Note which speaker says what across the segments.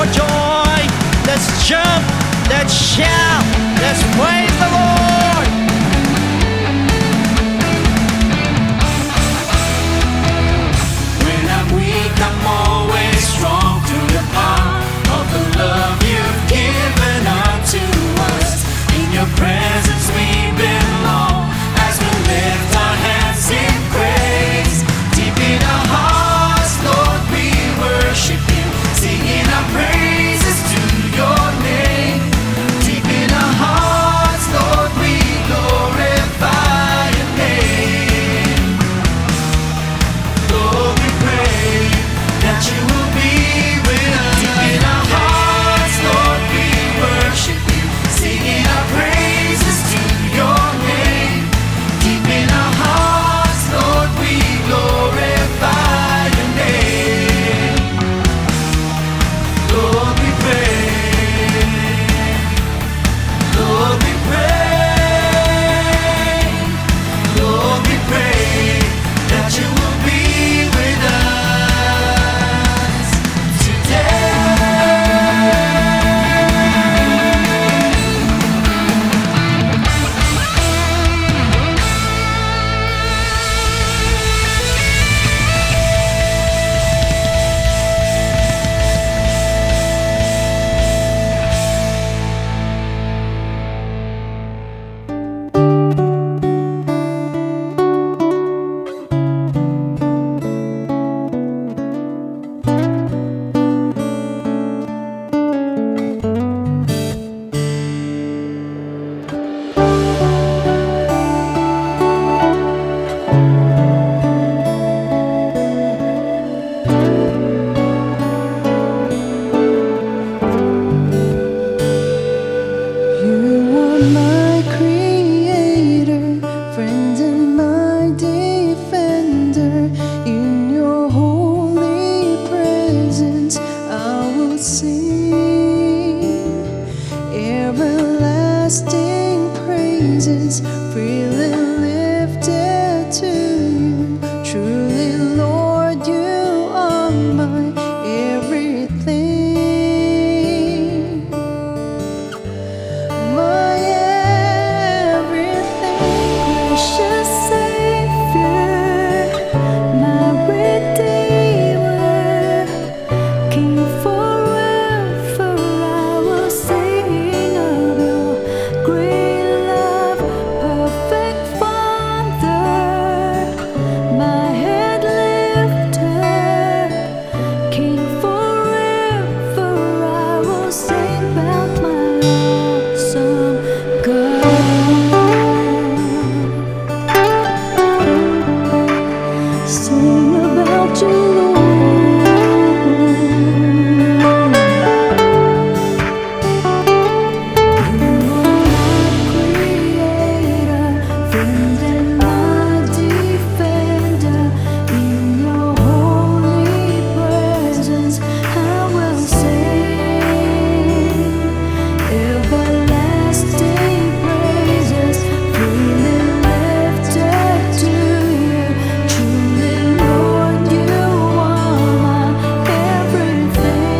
Speaker 1: for joy. Let's jump, let's shout, let's praise the Lord.
Speaker 2: When I'm weak, I'm always strong through the power of the love you've given unto us. In your presence we belong as we lift our hands in praise. Deep in our hearts, Lord, we worship you, singing our praises to your name. Deep in our hearts, Lord, we glorify your name. Lord, we pray that you will be with us. Deep in our hearts, Lord, we worship you, singing our praises to your name. Deep in our hearts, Lord, we glorify your name. Lord, we pray. Lord, we pray. Lord, we pray that you will be with us today.
Speaker 3: You are my creator, friend and my defender. In your holy presence I will sing everlasting praises, freely lifted to you. Truly, Lord, you are my everything. My everything, precious Savior, my Redeemer, King forever. I will sing of your great love, perfect Father, my head lifter, King forever. I will sing about my awesome God. Sing about you, Lord. You are my creator, friend and my defender. In your holy presence I will sing everlasting praises, freely lifted to you. Truly, Lord, you are my everything.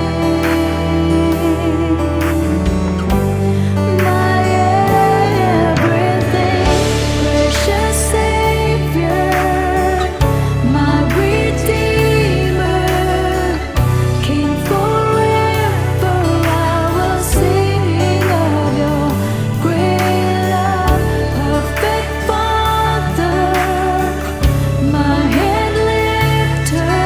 Speaker 3: My everything, precious Savior, my Redeemer, King forever. I will sing of your great love, perfect Father, my head lifter,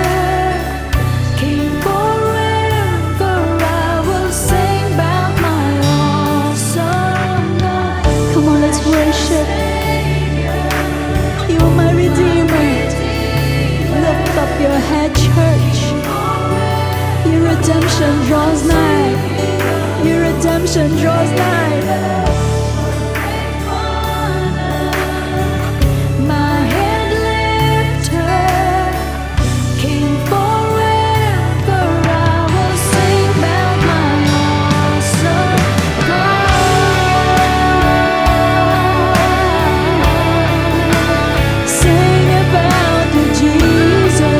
Speaker 3: King forever. I will sing about my awesome God. Come on, let's worship. You are my Redeemer. Lift up your head, church. Your redemption draws nigh. Your redemption draws nigh. My head lifter, King forever. I will sing about my awesome God. Sing about you, Jesus.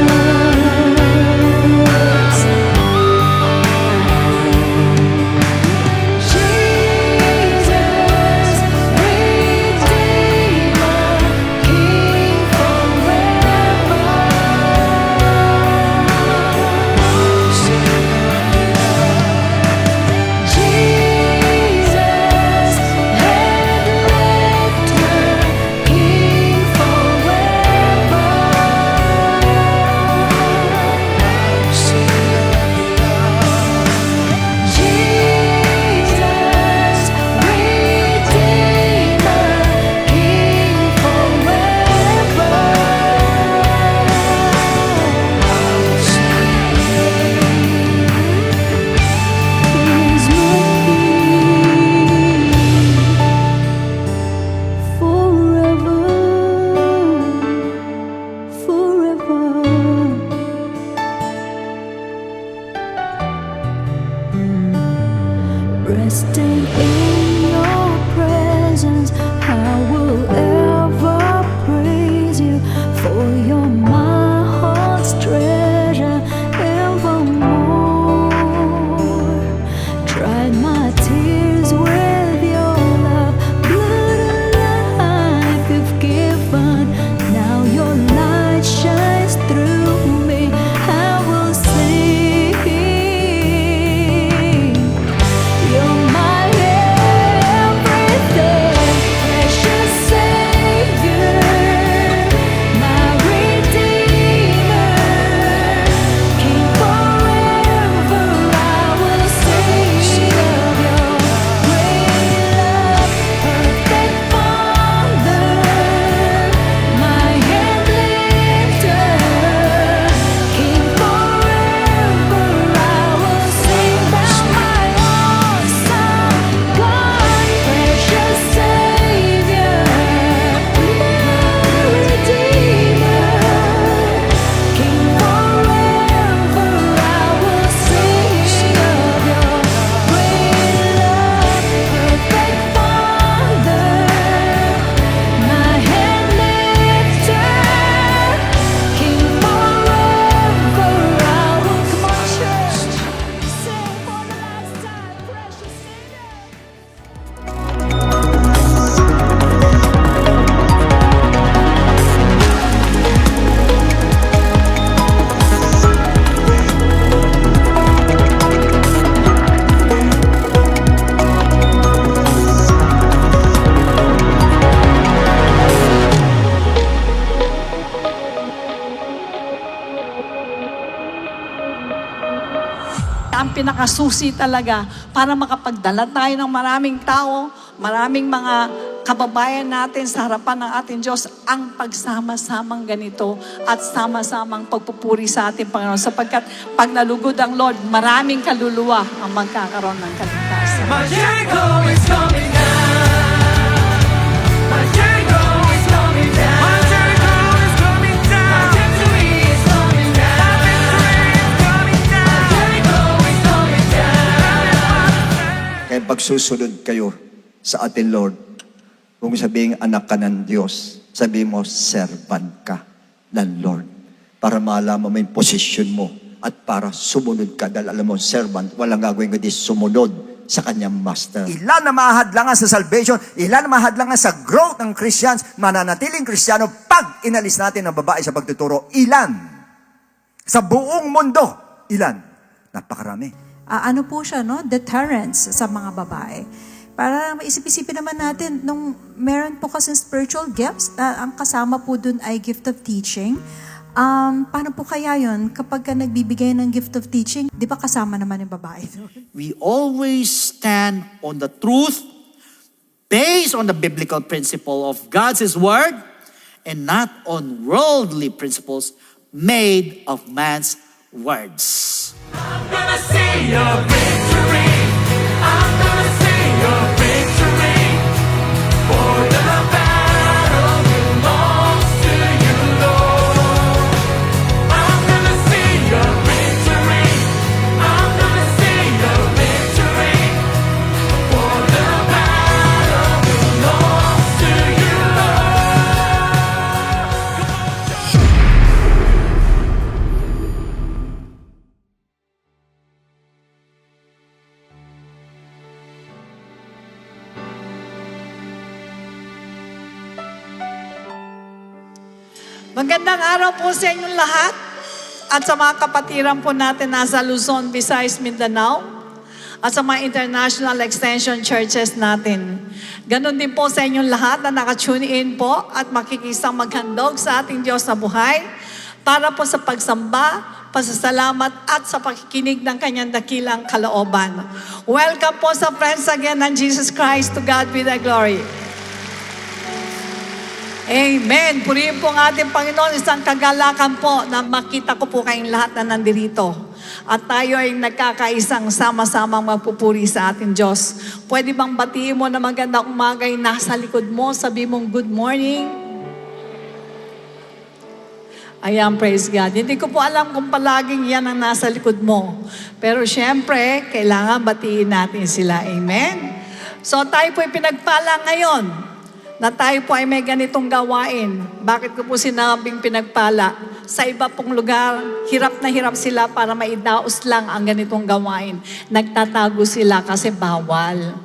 Speaker 3: Resting in your presence, I will ever praise you, for you're my heart's treasure evermore. Dried my tears with your love, blood and life you've given. Now your light shines through me, I will sing. You're my everything, precious Savior, my Redeemer, King forever. I will sing of your great love, perfect Father, my hand lifter, King forever. I will sing about my awesome God, precious Savior, my Redeemer, King forever. I will sing of your great love, perfect Father, my hand lifter, King forever. I will come on, church, sing for the last time, precious Savior.
Speaker 4: Ang pinakasusi talaga para makapagdala tayo ng maraming tao, maraming mga kababayan natin sa harapan ng ating Diyos, ang pagsama-samang ganito at sama-samang pagpupuri sa ating Panginoon. Sapagkat pag nalugod ang Lord, maraming kaluluwa ang magkakaroon ng kaligtasan.
Speaker 2: My Jericho is coming down. My Jericho is coming down. My Jericho is coming down. My victory is coming down. My victory is coming down. My Jericho is coming down.
Speaker 5: Kaya pagsusunod kayo sa ating Lord, kung sabihin anak ka ng Diyos, sabihin mo servant ka ng Lord. Para malaman mo yung posisyon mo at para sumunod ka. Dahil alam mo, servant, walang gagawin kundi sumunod sa kanyang master.
Speaker 6: Ilan na mahadlangan sa salvation, ilan na mahadlangan sa growth ng Christians, mananatiling Kristiyano pag inalis natin ang babae sa pagtuturo. Ilan? Sa buong mundo, ilan? Napakarami.
Speaker 7: Ano po siya, no? Deterrence sa mga babae. Para maisip-isipin naman natin, nung meron po kasi spiritual gifts, ang kasama po dun ay gift of teaching. Paano po kaya yun kapag ka nagbibigay ng gift of teaching? Di ba kasama naman yung babae doon?
Speaker 1: We always stand on the truth based on the biblical principle of God's His word and not on worldly principles made of man's words.
Speaker 2: I'm gonna see your victory. I'm gonna see your victory. For the battle belongs to you, Lord. I'm gonna see your victory. I'm gonna see your victory. For the battle belongs to you, Lord.
Speaker 4: Magandang araw po sa inyong lahat at sa mga kapatiran po natin nasa Luzon, Visayas, Mindanao at sa mga international extension churches natin. Ganon din po sa inyong lahat na nakatune in po at makikisang maghandog sa ating Diyos na buhay para po sa pagsamba, pasasalamat at sa pakikinig ng kanyang dakilang kalooban. Welcome po sa Friends Again ng Jesus Christ. To God be the glory. Amen. Purihin po ang ating Panginoon. Isang kagalakan po na makita ko po kayong lahat na nandirito. At tayo ay nagkakaisang sama-samang magpupuri sa ating Diyos. Pwede bang batiin mo na magandang umaga yung nasa likod mo? Sabi mong good morning. Ayan, praise God. Hindi ko po alam kung palaging yan ang nasa likod mo. Pero syempre, kailangan batiin natin sila. Amen? So tayo po ay pinagpala ngayon na tayo po ay may ganitong gawain. Bakit ko po sinabing pinagpala? Sa iba pong lugar, hirap na hirap sila para maidaos lang ang ganitong gawain. Nagtatago sila kasi bawal.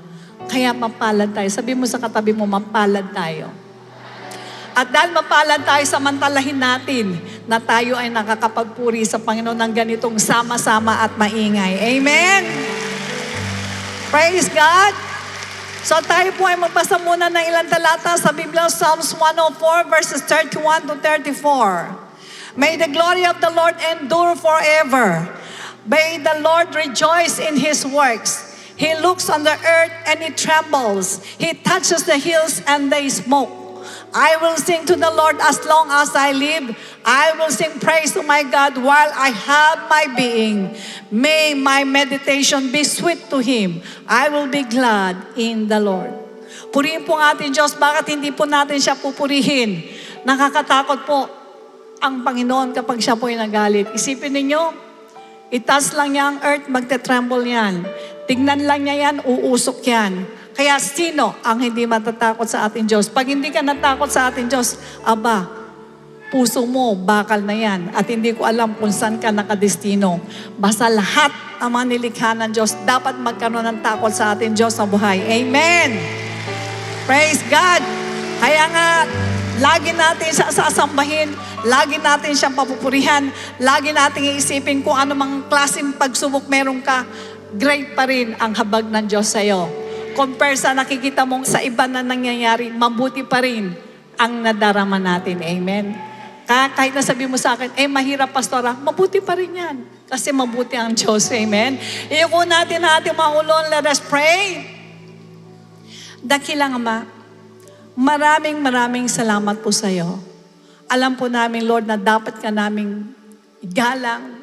Speaker 4: Kaya mapalad tayo. Sabi mo sa katabi mo, mapalad tayo. At dahil mapalad tayo, samantalahin natin na tayo ay nakakapagpuri sa Panginoon ng ganitong sama-sama at maingay. Amen? Praise God! So tayo po ay magbasa muna ng ilang talata sa Biblia, Psalms 104 verses 31 to 34. May the glory of the Lord endure forever. May the Lord rejoice in His works. He looks on the earth and it trembles. He touches the hills and they smoke. I will sing to the Lord as long as I live. I will sing praise to my God while I have my being. May my meditation be sweet to Him. I will be glad in the Lord. Purihin po ang ating Diyos. Bakit hindi po natin siya pupurihin? Nakakatakot po ang Panginoon kapag siya po ay nagalit. Isipin ninyo, itas lang niya ang earth, magte-tremble yan. Tignan lang niya yan, uusok yan. Kaya sino ang hindi matatakot sa ating Diyos? Pag hindi ka natakot sa ating Diyos, aba, puso mo, bakal na yan. At hindi ko alam kung saan ka nakadestino. Basta lahat ang mga nilikha ng Diyos, dapat magkaroon ng takot sa ating Diyos na buhay. Amen! Praise God! Kaya nga, lagi natin siya sasambahin, lagi natin siyang papupurihan, lagi natin iisipin kung ano mang klaseng pagsubok meron ka, great pa rin ang habag ng Diyos sa'yo. Compare sa nakikita mong sa iba na nangyayari, mabuti pa rin ang nadarama natin. Amen? Kahit na sabi mo sa akin, mahirap pastora, mabuti pa rin yan. Kasi mabuti ang Diyos. Amen? Iyuko natin ang ating mga ulon. Let us pray. Dakilang Ama, maraming salamat po sa iyo. Alam po namin, Lord, na dapat ka naming igalang,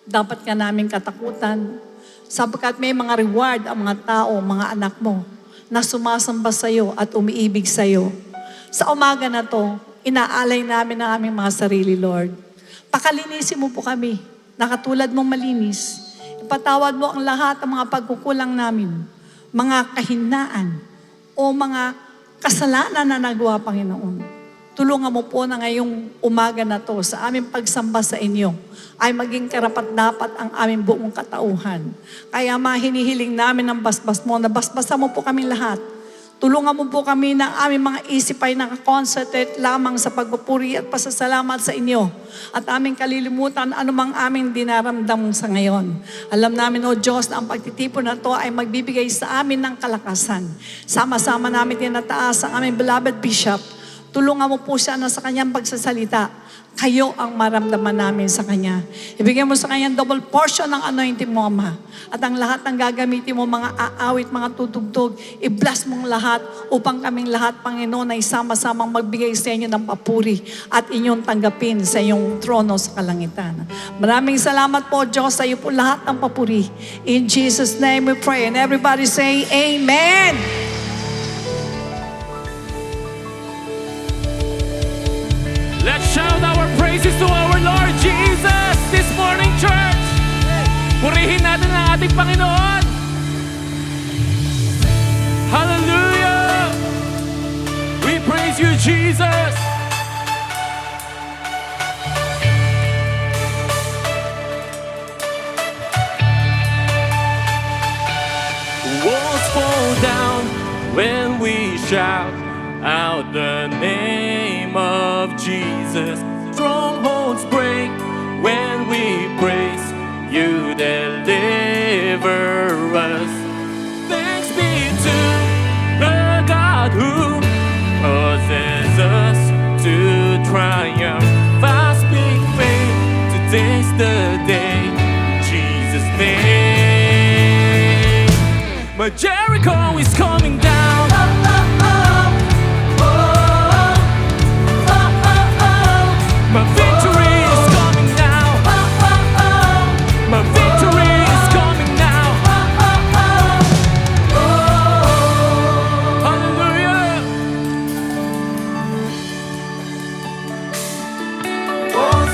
Speaker 4: dapat ka naming katakutan, sapagkat may mga reward ang mga tao, mga anak mo, na sumasamba sa iyo at umiibig sa iyo. Sa umaga na to, inaalay namin ang aming mga sarili, Lord. Pakalinisin mo po kami, na katulad mong malinis. Ipatawad mo ang lahat ng mga pagkukulang namin, mga kahinaan, o mga kasalanan na nagawa, Panginoon. Tulungan mo po na ngayong umaga na to sa aming pagsamba sa inyo ay maging karapat-dapat ang aming buong katauhan. Kaya mahinihiling namin ang basbas mo, na basbasan mo po kami lahat. Tulungan mo po kami na aming mga isip ay nakakonsentrate lamang sa pagpupuri at pasasalamat sa inyo. At aming kalilimutan anumang aming dinaramdam sa ngayon. Alam namin, O Diyos, na ang pagtitipon na to ay magbibigay sa amin ng kalakasan. Sama-sama namin tinataas ang aming beloved Bishop. Tulungan mo po siya na sa kanyang pagsasalita, kayo ang maramdaman namin sa kanya. Ibigay mo sa kanya double portion ng anointing mo, Ama. At ang lahat ng gagamitin mo, mga aawit, mga tutugtog, i-bless mong lahat upang kaming lahat, Panginoon, ay sama-samang magbigay sa inyo ng papuri at inyong tanggapin sa iyong trono sa kalangitan. Maraming salamat po, Diyos, sa iyo po lahat ng papuri. In Jesus' name we pray. And everybody say, Amen!
Speaker 2: Let's shout our praises to our Lord Jesus this morning, church. Purihin natin ang ating Panginoon. Hallelujah! We praise you, Jesus. Walls fall down when we shout out the name of Jesus. Strongholds break when we praise you, deliver us. Thanks be to the God who causes us to triumph. I speak faith, today's the day, Jesus' name. My Jericho is coming down. My victory is coming now. My victory is coming now. Hallelujah. Walls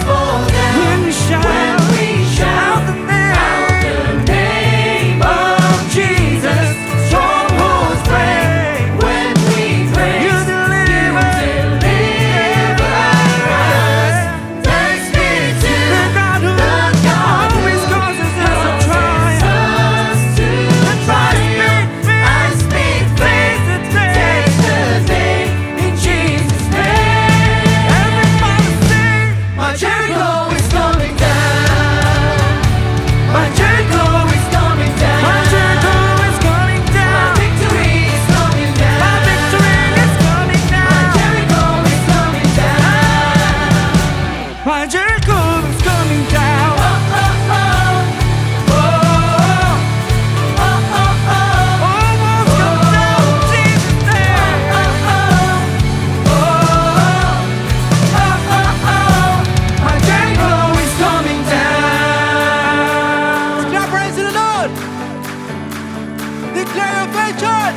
Speaker 2: Declare your faith, church.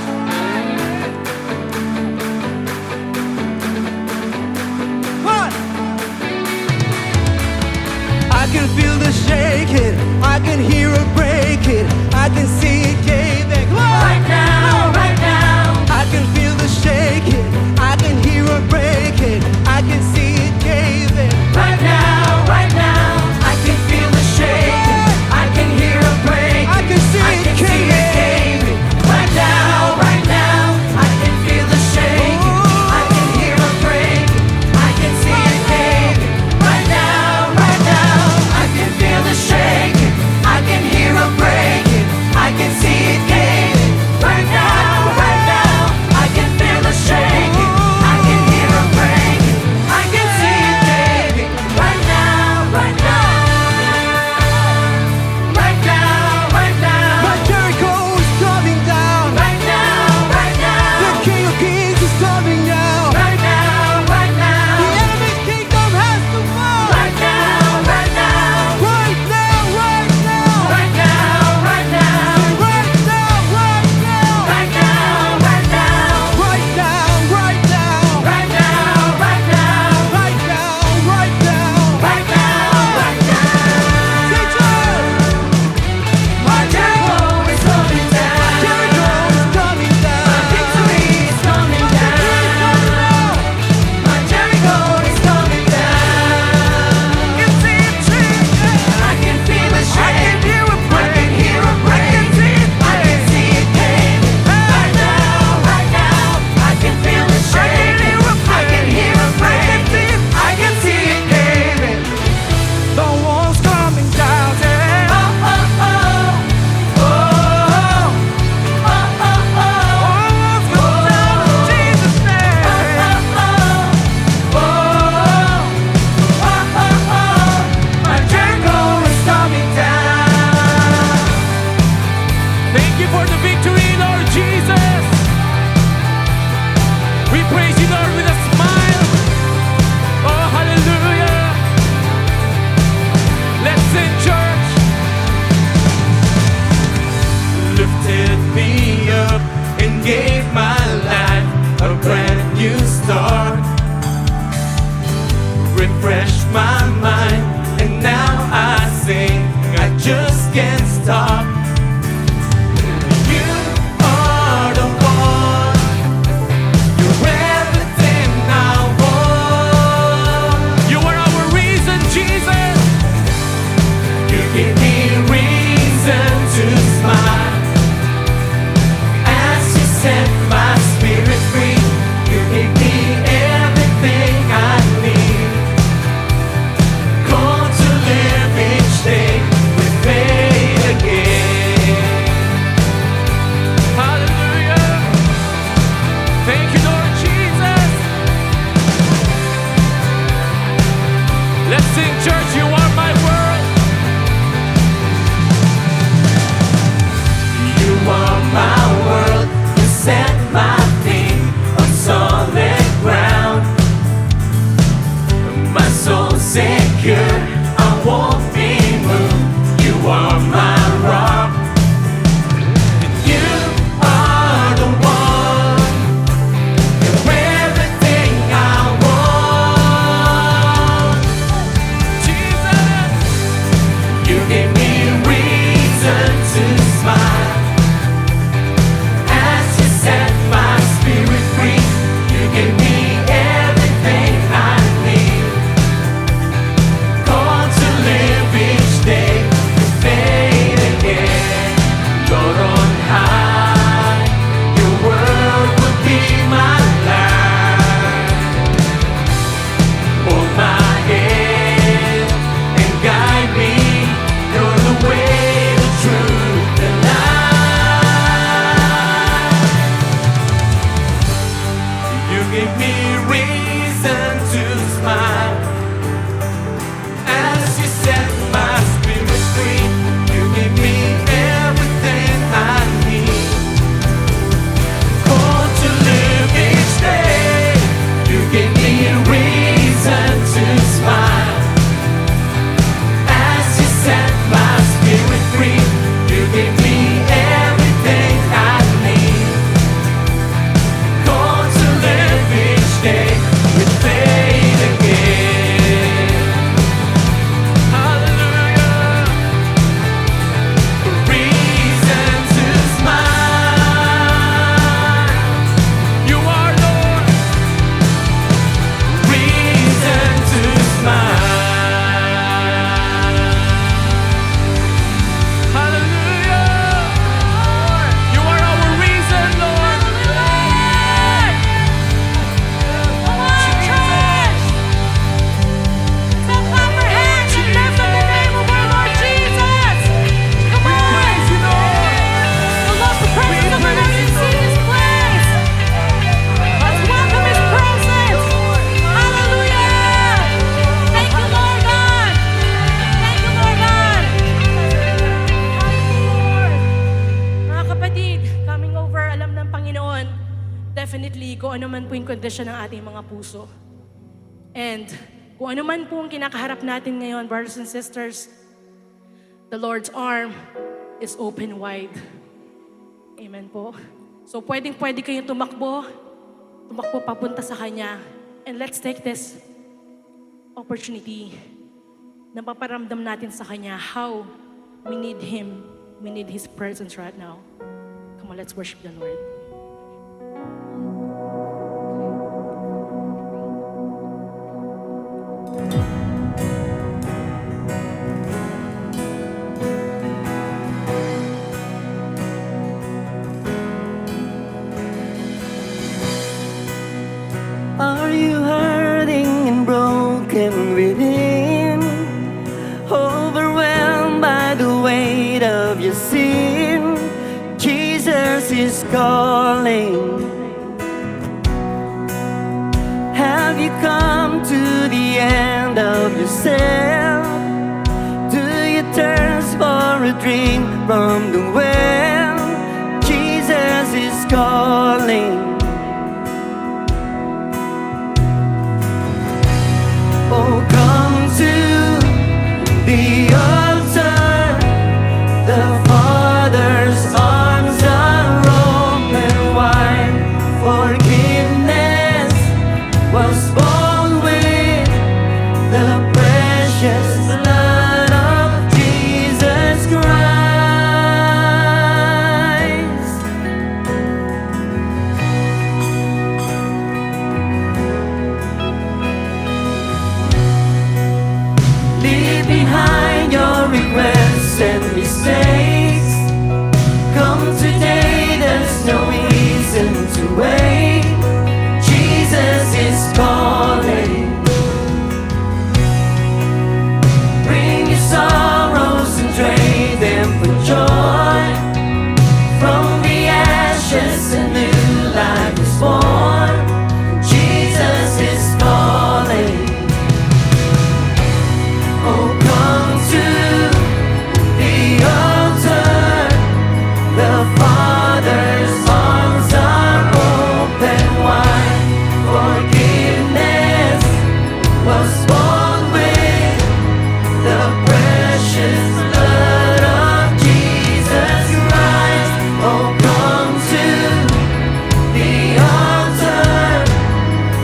Speaker 2: One. I can feel the shaking. I can hear it breaking. I can see it caving. Come on. Right now, right now. I can feel the shaking. I can hear it breaking. I can see it caving. Right now, right now. I can feel the shaking. I can hear it breaking. I can see it caving. Right now, right now. I can feel the shaking. I can hear it breaking. I can see it caving. Right now, right now. I can feel the shaking. I can hear it breaking. I can see it caving. Right now, right now. I can feel the shaking. I can hear it breaking. I can see it caving. Right now, right now. Right now, right now. My Jericho is coming down. Right now, right now. The King of Kings is coming down. Right now, right now. The enemy's kingdom has to fall. Right now, right now. Right now, right now. Right now, right now. Right now, right now. Right now, right now. Right now, right now. Right now, right now. Right now, right now. Right now, right now. Teacher! My Jericho is coming down. Jericho is coming down. My victory is coming down. My Jericho is coming down. You see it shaking. I can feel it shaking. I can hear it breaking. I can see it caving. Right now, right now. I can feel it shaking. I can hear it breaking. I can see it caving. The wall's coming down. Oh, oh, oh. Oh, oh, oh, oh. Wall's coming down in Jesus' name. Oh, oh, oh. Oh, oh, oh. My Jericho is coming down. Thank you for the victory, Lord Jesus. We praise you, Lord, with a smile. Oh, hallelujah. Let's sing, church. Lifted me up and gave my life a brand new start. Refreshed my mind, and now I sing. I just can't stop. You are the one. You're everything I want. You are our reason, Jesus. You give me reason to smile. As you set my spirit free, you give me everything I need. Called to live each day with faith again. Hallelujah. Thank you, Lord Jesus. Let's sing, church. You are my world.
Speaker 8: definitely kung ano man po yung kondisyon ng ating mga puso. And kung ano man po ang kinakaharap natin ngayon, brothers and sisters, the Lord's arm is open wide. Amen po. So pwede kayong tumakbo papunta sa Kanya. And let's take this opportunity na paparamdam natin sa Kanya how we need Him, we need His presence right now. Come on, let's worship the Lord.
Speaker 2: Are you hurting and broken within? Overwhelmed by the weight of your sin? Jesus is calling. Have you come to the end of yourself? Do you thirst for a drink from the well? Jesus is calling. Oh, come to the altar. The Father's arms are open wide. Forgiveness was born with the precious blood of Jesus Christ. Leave behind your regrets and mistakes. Come today, there's no reason to wait. Jesus is calling. Bring your sorrows and trade them for joy. From the ashes a new life is born. Jesus is calling. Oh, come to the altar. The Father's arms are open wide. Forgiveness was born with the precious blood of Jesus Christ. Oh, come to the altar.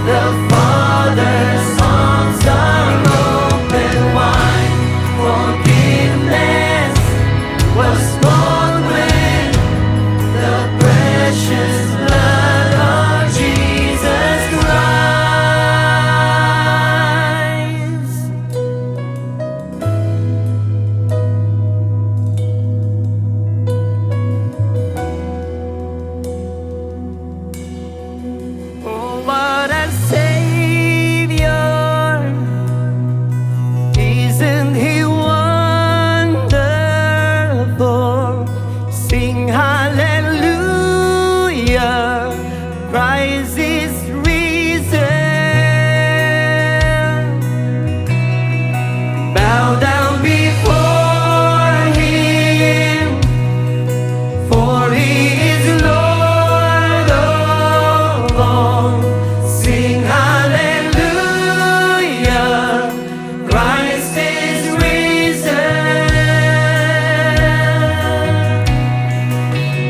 Speaker 2: The Father's arms are open wide. Forgiveness was born with the precious blood of Jesus Christ. Oh, what a Savior! Isn't He wonderful? Sing hallelujah! Christ is risen. Bow down before Him, for He is Lord of all. Sing hallelujah! Christ is risen.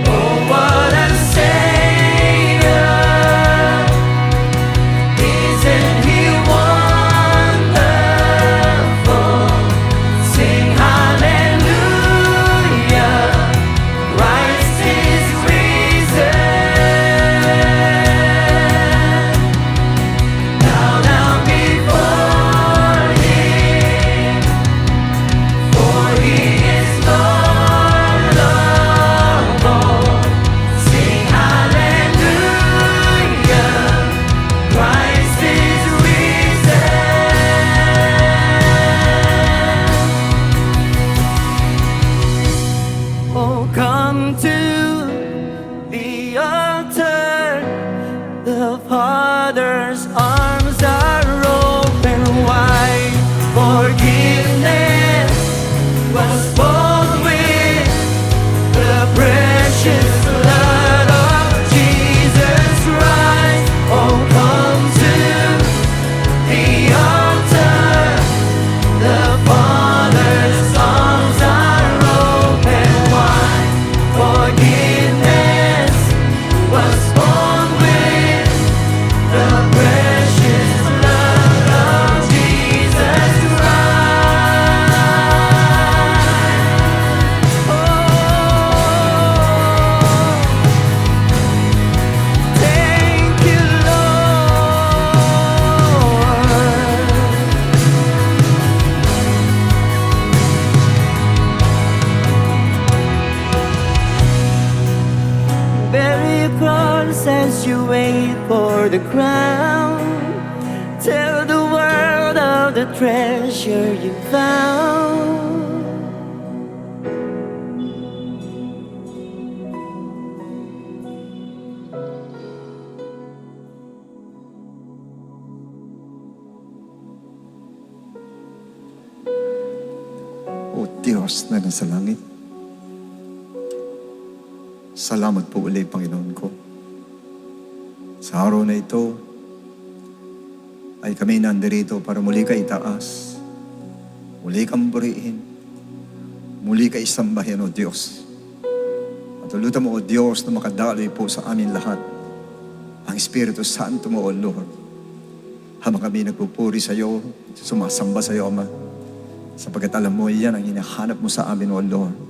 Speaker 2: Oh, what a Savior! Isn't He wonderful? Sing hallelujah! Christ is risen. Bow down before Him, for He is Lord of all. Sing hallelujah! Christ is risen. Oh, come to the altar. The Father's arms are open wide. Forgiveness was born with the precious blood of Jesus Christ. your cross as you wait for the crown. Tell the world of the treasure you found.
Speaker 5: O Diyos na nasa langit, salamat po ulit, Panginoon ko. Sa araw na ito, ay kami nandirito para muli ka itaas, muli kang buriin, muli ka isambahin, O Diyos. At ulutan mo, O Diyos, na makadaloy po sa amin lahat ang Espiritu Santo mo, O Lord. Habang kami nagpupuri sa iyo, sumasamba sa iyo, Ama, sapagkat alam mo, yan ang hinahanap mo sa amin, O Lord.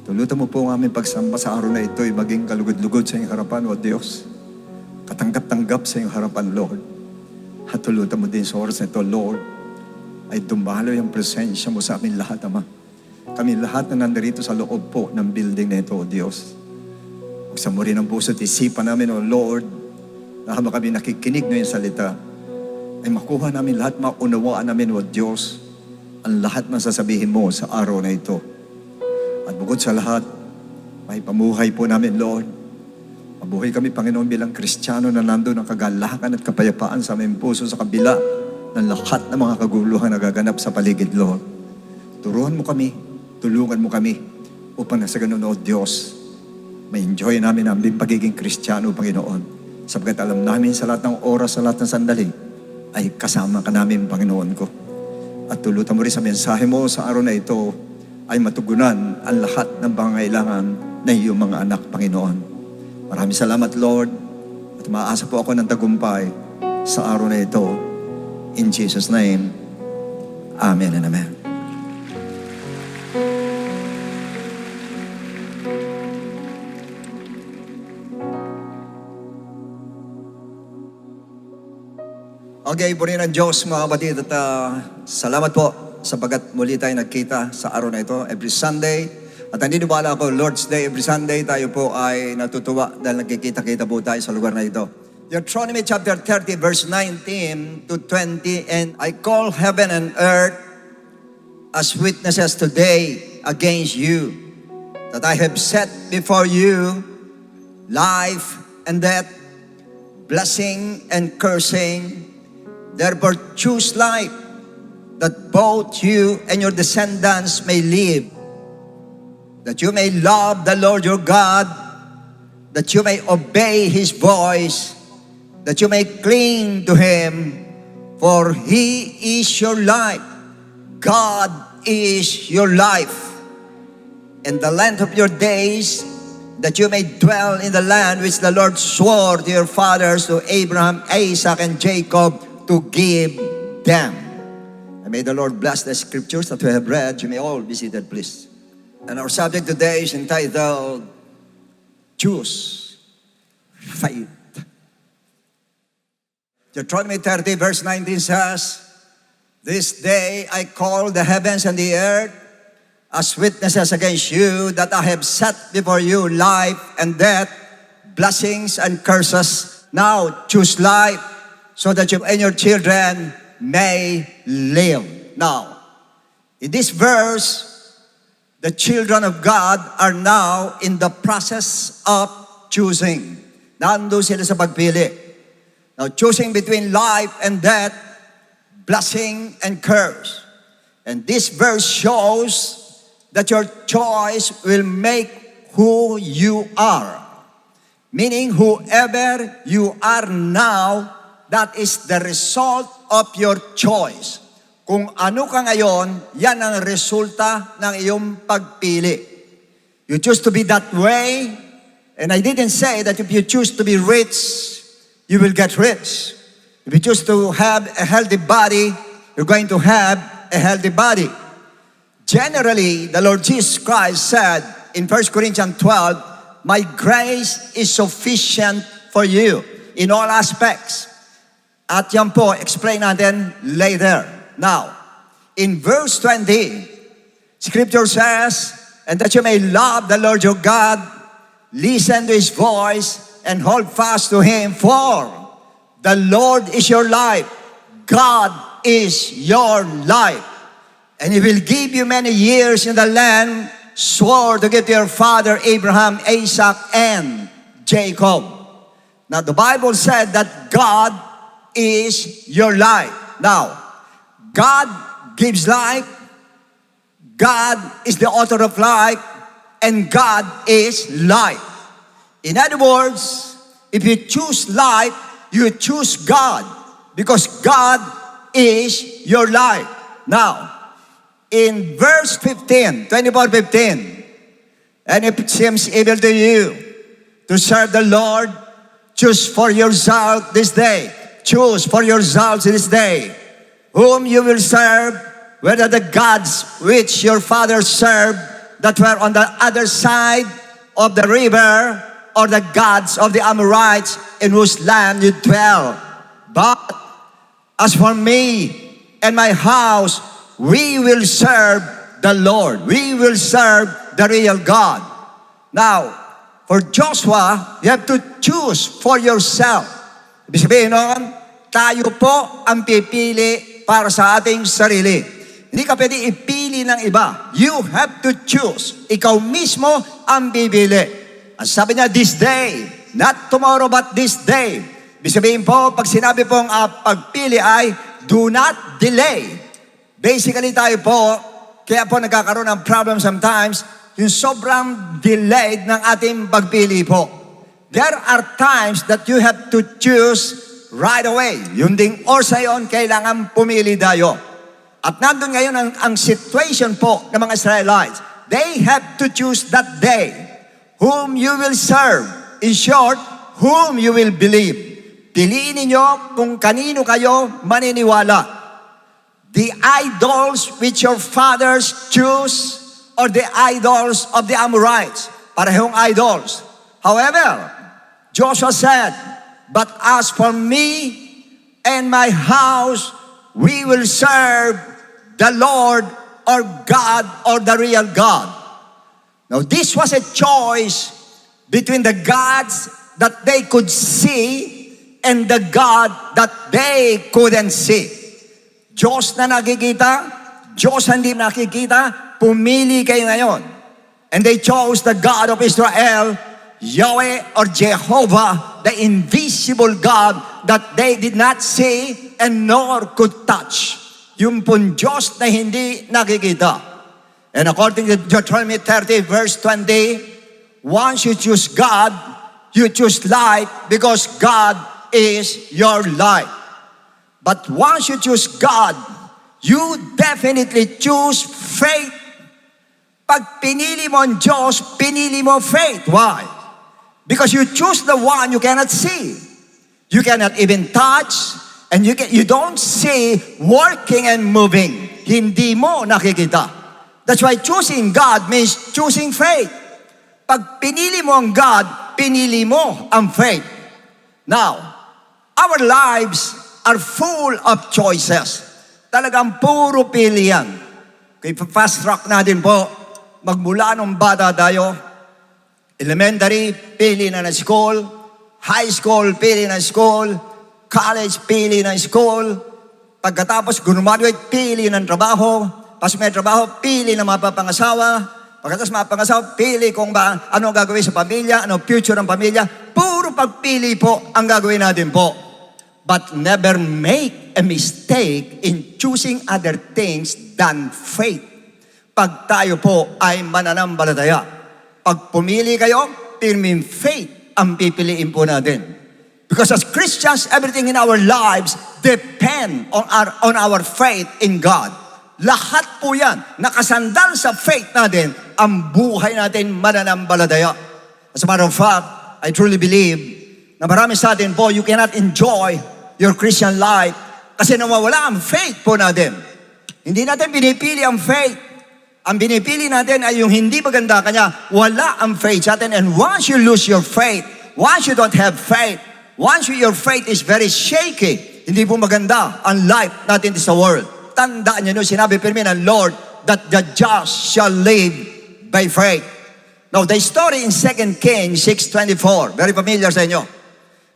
Speaker 5: Tulutan mo po ang aming pagsamba sa araw na ito ay maging kalugod-lugod sa iyong harapan, O Diyos. Katanggap-tanggap sa iyong harapan, Lord. At tulutan mo din sa oras na ito, Lord, ay dumaloy ang presensya mo sa amin lahat, Ama. Kami lahat na nandirito sa loob po ng building na ito, O Diyos. Buksan mo rin ang puso at isipan namin, O Lord, na habang kami nakikinig ng iyong salita, ay makuha namin lahat, maunawaan namin, O Diyos, ang lahat ng sasabihin mo sa araw na ito. At bukod sa lahat, may pamuhay po namin, Lord. Mabuhay kami, Panginoon, bilang Kristiyano na nandun ang kagalakan at kapayapaan sa aming puso sa kabila ng lahat ng mga kaguluhan na gaganap sa paligid, Lord. Turuan mo kami, tulungan mo kami, upang nasa ganun, O Diyos, ma-enjoy namin ang aming pagiging Kristiyano, Panginoon. Sapagkat alam namin sa lahat ng oras, sa lahat ng sandali, ay kasama ka namin, Panginoon ko. At tulutan mo rin sa mensahe mo sa araw na ito ay matugunan ang lahat ng pangangailangan ng iyong mga anak, Panginoon. Maraming salamat, Lord. At maasa po ako ng tagumpay sa araw na ito. In Jesus' name, Amen and Amen. Okay, purihin ng Diyos, mga kapatid, at salamat po sapagkat muli tayo nagkita sa araw na ito, every Sunday. At naniniwala ako, Lord's Day, every Sunday, tayo po ay natutuwa dahil nagkikita-kita po tayo sa lugar na ito. Deuteronomy chapter 30, verse 19 to 20, and I call heaven and earth as witnesses today against you, that I have set before you life and death, blessing and cursing. Therefore, choose life, that both you and your descendants may live, that you may love the Lord your God, that you may obey His voice, that you may cling to Him, for He is your life. God is your life. And the length of your days, that you may dwell in the land which the Lord swore to your fathers, to Abraham, Isaac, and Jacob, to give them. And may the Lord bless the scriptures that we have read. You may all be seated, please. And our subject today is entitled, Choose Faith. Deuteronomy 30, verse 19 says, This day I call the heavens and the earth as witnesses against you, that I have set before you life and death, blessings and curses. Now choose life, so that you and your children may live. Now, in this verse, the children of God are now in the process of choosing. Nandun sila sa pagpili. Now, choosing between life and death, blessing and curse. And this verse shows that your choice will make who you are. Meaning, whoever you are now, that is the result of your choice. Kung ano ka ngayon, yan ang resulta ng iyong pagpili. You choose to be that way, and I didn't say that if you choose to be rich, you will get rich. If you choose to have a healthy body, you're going to have a healthy body. Generally, the Lord Jesus Christ said in 1 Corinthians 12, My grace is sufficient for you in all aspects. At yan po, explain natin later. Now, in verse 20, Scripture says, And that you may love the Lord your God, listen to His voice, and hold fast to Him, for the Lord is your life. God is your life. And He will give you many years in the land swore to give to your father Abraham, Isaac, and Jacob. Now, the Bible said that God is your life. Now, God gives life. God is the author of life. And God is life. In other words, if you choose life, you choose God. Because God is your life. Now, in verse 15, 24:15, and if it seems evil to you to serve the Lord, choose for yourself this day. Choose for yourselves this day whom you will serve, whether the gods which your fathers served that were on the other side of the river, or the gods of the Amorites in whose land you dwell. But as for me and my house, we will serve the Lord. We will serve the real God. Now, for Joshua, you have to choose for yourself. Ibig sabihin noon, tayo po ang pipili para sa ating sarili. Hindi ka pwede ipili ng iba. You have to choose. Ikaw mismo ang bibili. Ang sabi niya, this day, not tomorrow but this day. Ibig sabihin po, pag sinabi pong pagpili ay, do not delay. Basically tayo po, kaya po nagkakaroon ng problem sometimes, yung sobrang delayed ng ating pagpili po. There are times that you have to choose right away. Yung ding orsa yon, kailangan pumili tayo. At nandun ngayon ang situation po ng mga Israelites. They have to choose that day whom you will serve. In short, whom you will believe. Piliin ninyo kung kanino kayo maniniwala. The idols which your fathers choose, or the idols of the Amorites. Parehong idols. However, Joshua said, but as for me and my house, we will serve the Lord, or God, or the real God. Now, this was a choice between the gods that they could see and the God that they couldn't see. Diyos na nakikita, Diyos hindi nakikita, pumili kayo ngayon. And they chose the God of Israel, Yahweh or Jehovah, the invisible God that they did not see and nor could touch. Yung pong Diyos na hindi nakikita. And according to Deuteronomy 30 verse 20, once you choose God, you choose life because God is your life. But once you choose God, you definitely choose faith. Pag pinili mo ang Diyos, pinili mo faith. Why? Because you choose the one you cannot see. You cannot even touch, and you don't see working and moving. Hindi mo nakikita. That's why choosing God means choosing faith. Pag pinili mo ang God, pinili mo ang faith. Now, our lives are full of choices. Talagang puro pilihan. Kaya fast track natin po, magmula nung bata tayo, elementary, pili na ng school, high school, pili ng school, college, pili ng school, pagkatapos graduate, pili ng trabaho, pas may trabaho, pili ng mapapangasawa, pagkatapos mapapangasawa, pili kung ba ano gagawin sa pamilya, ano future ng pamilya, puro pagpili po ang gagawin natin po. But never make a mistake in choosing other things than faith. Pag tayo po ay mananampalataya, pag pumili kayo, firming faith ang pipiliin po natin. Because as Christians, everything in our lives depend on our faith in God. Lahat po yan, nakasandal sa faith natin, ang buhay natin mananampalataya. As a matter of fact, I truly believe na marami sa atin po, you cannot enjoy your Christian life kasi nawawala ang faith po natin. Hindi natin pinipili ang faith. Ang pinipili natin ay yung hindi maganda kanya, wala ang faith sa atin. And once you lose your faith, once you don't have faith, once your faith is very shaky, hindi po maganda ang life natin sa world. Tandaan niyo, sinabi pirmi ng Lord that the just shall live by faith.
Speaker 6: Now, the story in 2 Kings 6:24, very familiar sa inyo.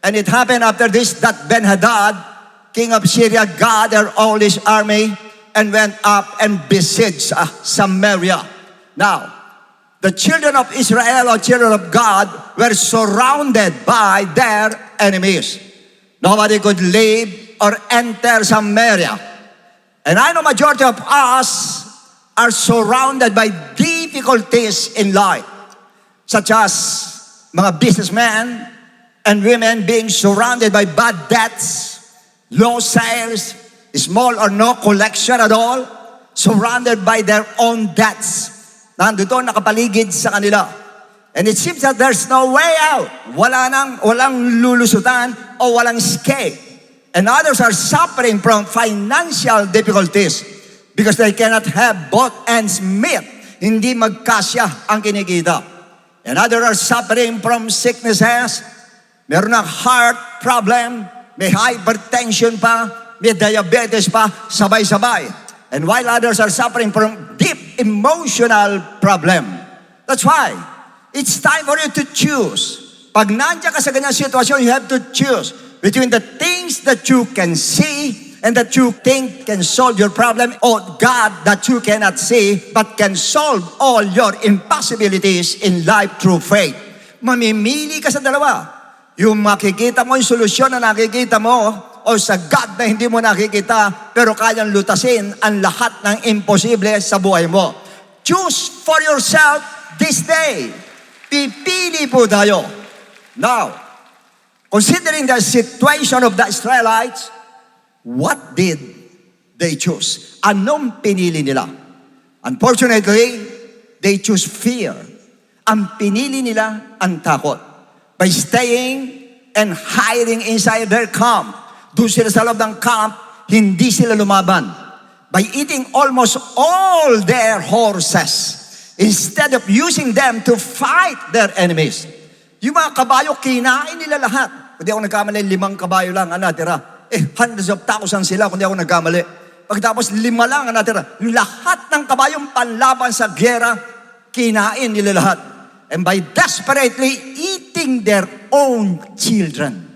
Speaker 6: And it happened after this that Ben-Hadad, king of Syria, gathered all his army and went up and besieged Samaria. Now, the children of Israel, or children of God, were surrounded by their enemies. Nobody could leave or enter Samaria. And I know majority of us are surrounded by difficulties in life, such as mga businessmen and women being surrounded by bad debts, low sales, small or no collection at all, surrounded by their own debts. Nandito nakapaligid sa kanila. And it seems that there's no way out. Walang lulusutan o walang escape. And others are suffering from financial difficulties because they cannot have both ends meet. Hindi magkasya ang kinikita. And others are suffering from sicknesses. Meron ng heart problem, may hypertension pa, may diabetes pa, sabay-sabay. And while others are suffering from deep emotional problem. That's why it's time for you to choose. Pag nandiyan ka sa ganyang sitwasyon, you have to choose between the things that you can see and that you think can solve your problem, or God that you cannot see but can solve all your impossibilities in life through faith. Mamimili ka sa dalawa. Yung makikita mo, yung solusyon na nakikita mo, o sa God na hindi mo nakikita, pero kayang lutasin ang lahat ng imposible sa buhay mo. Choose for yourself this day. Pipili po tayo. Now, considering the situation of the Israelites, what did they choose? Anong pinili nila? Unfortunately, they choose fear. Ang pinili nila ang takot. By staying and hiding inside their camp. Doon sila sa loob ng camp, hindi sila lumaban. By eating almost all their horses, instead of using them to fight their enemies. Yung mga kabayo, kinain nila lahat. Kung di ako nagkamali, 5 kabayo lang ang natira. Hundreds of thousands sila kung di ako nagkamali. Pagkatapos 5 lang ang natira. Lahat ng kabayong panlaban sa gera, kinain nila lahat. And by desperately eating their own children.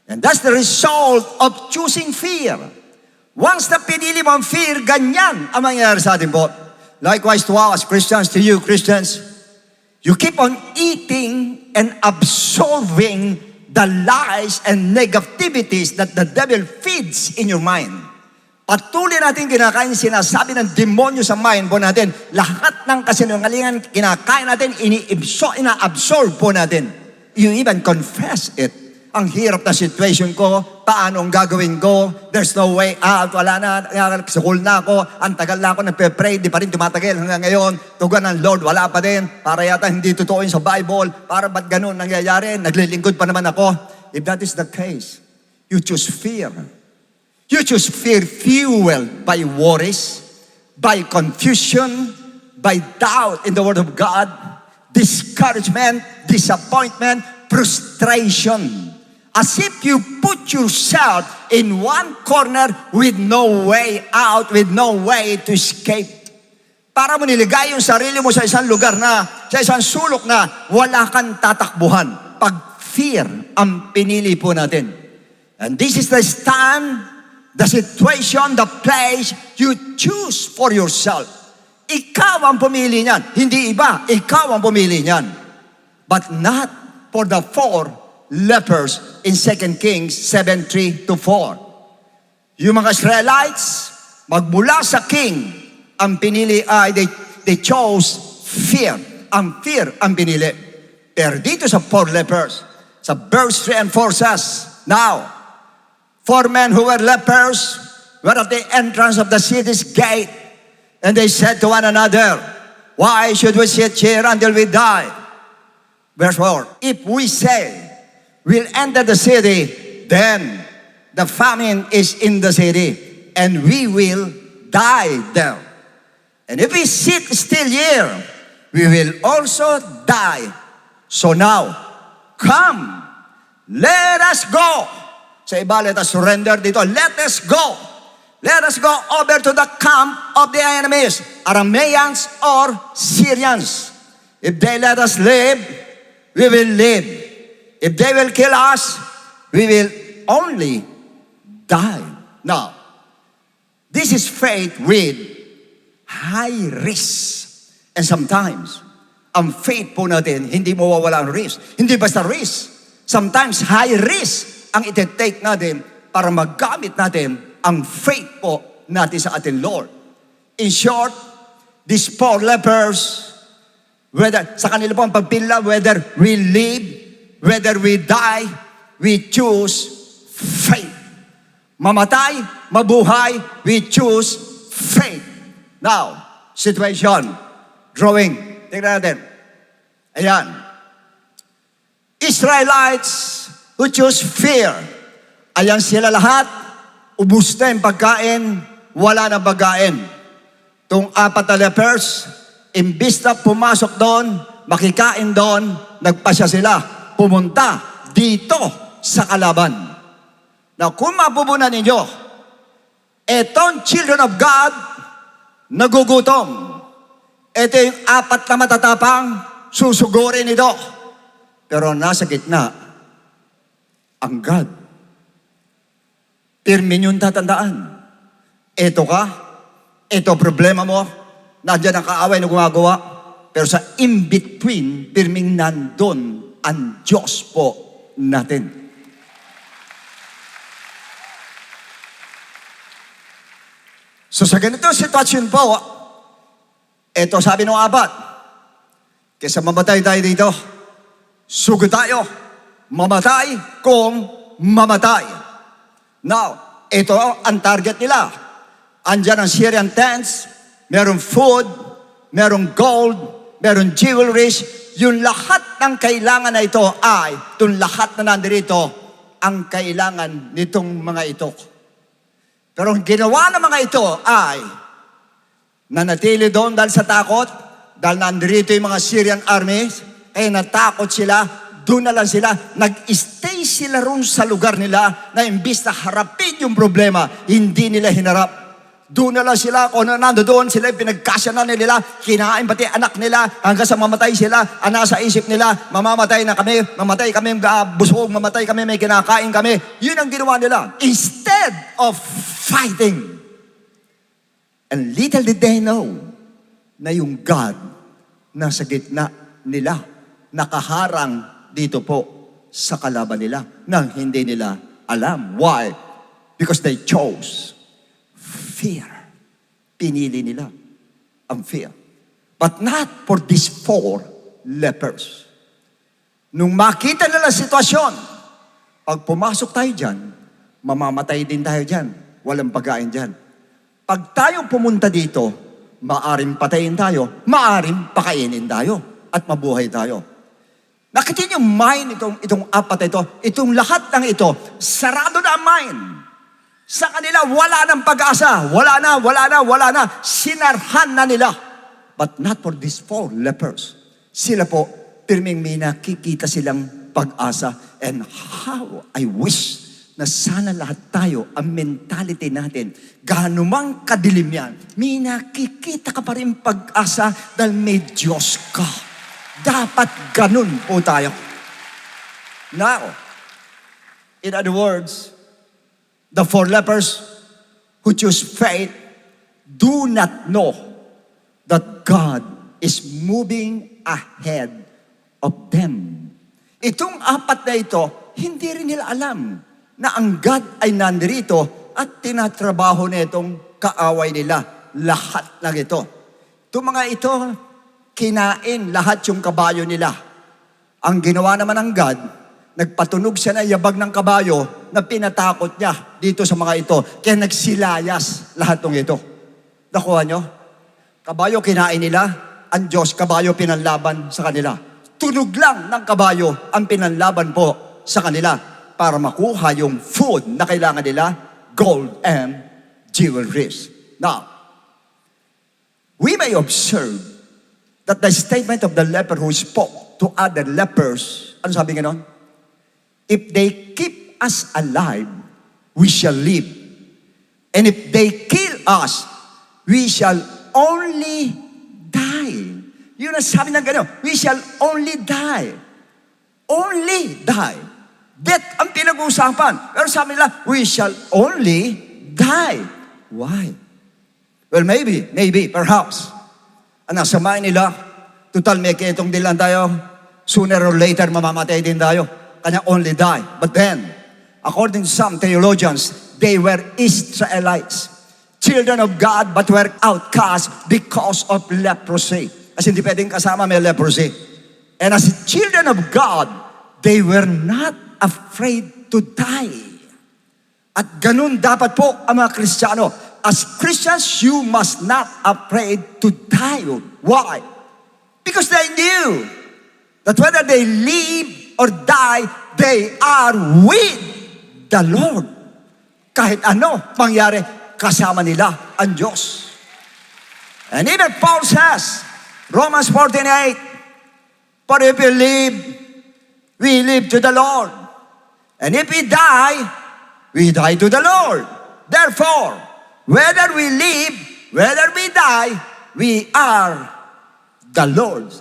Speaker 6: And that's the result of choosing fear. Once na pinili mo ang fear, ganyan ang mangyayari sa atin po. Likewise to us, Christians, to you, Christians, you keep on eating and absorbing the lies and negativities that the devil feeds in your mind. Patuloy natin kinakain, sinasabi ng demonyo sa mind po natin, lahat ng kasinungalingan kinakain natin, ina-absorb po natin. You even confess it. Ang hirap na situation ko, paano ang gagawin ko, there's no way out, wala na, sakul na ako, ang tagal na ako nagpe-pray, di pa rin tumatagal hanggang ngayon, tugan ng Lord, wala pa din, para yata hindi totoo yun sa Bible, para ba't ganun nangyayari, naglilingkod pa naman ako. If that is the case, you choose fear. You choose fear fueled by worries, by confusion, by doubt in the Word of God, discouragement, disappointment, frustration. As if you put yourself in one corner with no way out, with no way to escape. Para mo niligay yung sarili mo sa isang lugar na, sa isang sulok na wala kang tatakbuhan. Pag fear ang pinili po natin. And this is the stand, the situation, the place you choose for yourself. Ikaw ang pumili niyan. Hindi iba, ikaw ang pumili niyan. But not for the 4 lepers in 2 Kings 7:3-4. Yung mga Israelites, magmula sa king, ang pinili ay, they chose fear. Ang fear ang pinili. Pero dito sa 4 lepers, sa verse 3 and 4 says, now, 4 men who were lepers were at the entrance of the city's gate, and they said to one another, why should we sit here until we die? Verse 4, if we say, we'll enter the city, then the famine is in the city, and we will die there. And if we sit still here, we will also die. So now, come, let us go. Sa iba, let us surrender dito. Let us go. Let us go over to the camp of the enemies, Arameans or Syrians. If they let us live, we will live. If they will kill us, we will only die. Now, this is faith with high risk. And sometimes, ang faith po natin, hindi mawawala ang risk. Hindi basta risk. Sometimes, high risk ang iti-take natin para magamit natin ang faith po natin sa ating Lord. In short, these 4 lepers, whether sa kanila po ang pagpila, whether we live, whether we die, we choose faith. Mamatay, mabuhay, we choose faith. Now, situation, drawing. Tingnan natin. Ayan. Israelites who choose fear. Ayan sila lahat. Ubus na yung pagkain, wala na pagkain. Itong 4 na lepers, imbis na pumasok doon, makikain doon, nagpasya sila. Pumunta dito sa kalaban. Now, kung mapupunan ninyo, etong children of God, nagugutom. Ito yung 4 na matatapang, susugurin ito. Pero nasa gitna, ang God. Pirmin yung tatandaan. Ito ka, ito problema mo, nandiyan ang kaaway na gumagawa. Pero sa in-between, pirming nandun ang Diyos po natin. So sa ganito sitwasyon po, ito sabi ng 4, kaysa mamatay tayo dito, sugod tayo, mamatay kung mamatay. Now, ito ang target nila. Andyan ang Syrian tents, merong food, merong gold, merong jewelries. Yung lahat ng kailangan na ito ay, itong lahat na nandirito, ang kailangan nitong mga ito. Pero ang ginawa ng mga ito ay, nanatili doon dahil sa takot, dahil nandirito yung mga Syrian armies, kaya natakot sila, doon na lang sila, nag-stay sila roon sa lugar nila na imbis na harapin yung problema, hindi nila hinarap. Doon na lang sila, kung nando doon sila, pinagkasya na nila, kinain pati anak nila, hanggang sa mamatay sila, nasa isip nila, mamamatay na kami, mamatay kami, busog, mamatay kami, may kinakain kami. Yun ang ginawa nila. Instead of fighting. And little did they know na yung God nasa gitna nila, nakaharang dito po sa kalaban nila nang hindi nila alam. Why? Because they chose fear. Pinili nila ang fear. But not for these 4 lepers. Nung makita nila sitwasyon, pag pumasok tayo dyan, mamamatay din tayo dyan. Walang pagkain dyan. Pag tayo pumunta dito, maaring patayin tayo, maaring pakainin tayo, at mabuhay tayo. Nakita niyo mind itong 4 ito, itong lahat ng ito, sarado na ang mind. Sa kanila, wala nang pag-asa. Wala na. Sinarhan na nila. But not for these 4 lepers. Sila po, pirming may nakikita silang pag-asa. And how I wish na sana lahat tayo, ang mentality natin, gaano mang kadilim yan, may nakikita ka pa rin pag-asa dahil may Diyos ka. Dapat ganun po tayo. Now, in other words, the 4 lepers who choose faith do not know that God is moving ahead of them. Itong 4 na ito, hindi rin nila alam na ang God ay nandirito at tinatrabaho na itong kaaway nila. Lahat lang ito. Itong mga ito, kinain lahat yung kabayo nila. Ang ginawa naman ng God, nagpatunog siya na yabag ng kabayo na pinatakot niya dito sa mga ito. Kaya nagsilayas lahat ng ito. Nakuha nyo? Kabayo kinain nila, ang Diyos kabayo pinanlaban sa kanila. Tunog lang ng kabayo ang pinanlaban po sa kanila para makuha yung food na kailangan nila, gold and jewelries. Now, we may observe that the statement of the leper who spoke to other lepers, ano sabi nga nun? If they keep us alive, we shall live. And if they kill us, we shall only die. Yun ang sabi ng gano'n, we shall only die. Only die. Death ang pinag-uusapan. Pero sabi nila, we shall only die. Why? Well, maybe, perhaps. Ang nasa mind nila, total may ketong din lang tayo, sooner or later mamamatay din tayo. Kanya only die. But then, according to some theologians, they were Israelites, children of God, but were outcast because of leprosy. As hindi pwedeng kasama may leprosy. And as children of God, they were not afraid to die. At ganun dapat po ang mga Kristiyano. As Christians, you must not afraid to die. Why? Because they knew that whether they live or die, they are with the Lord. Kahit ano mangyari, kasama nila ang Diyos. And even Paul says, Romans 14:8, for if we live, we live to the Lord. And if we die to the Lord. Therefore, whether we live, whether we die, we are the Lord's.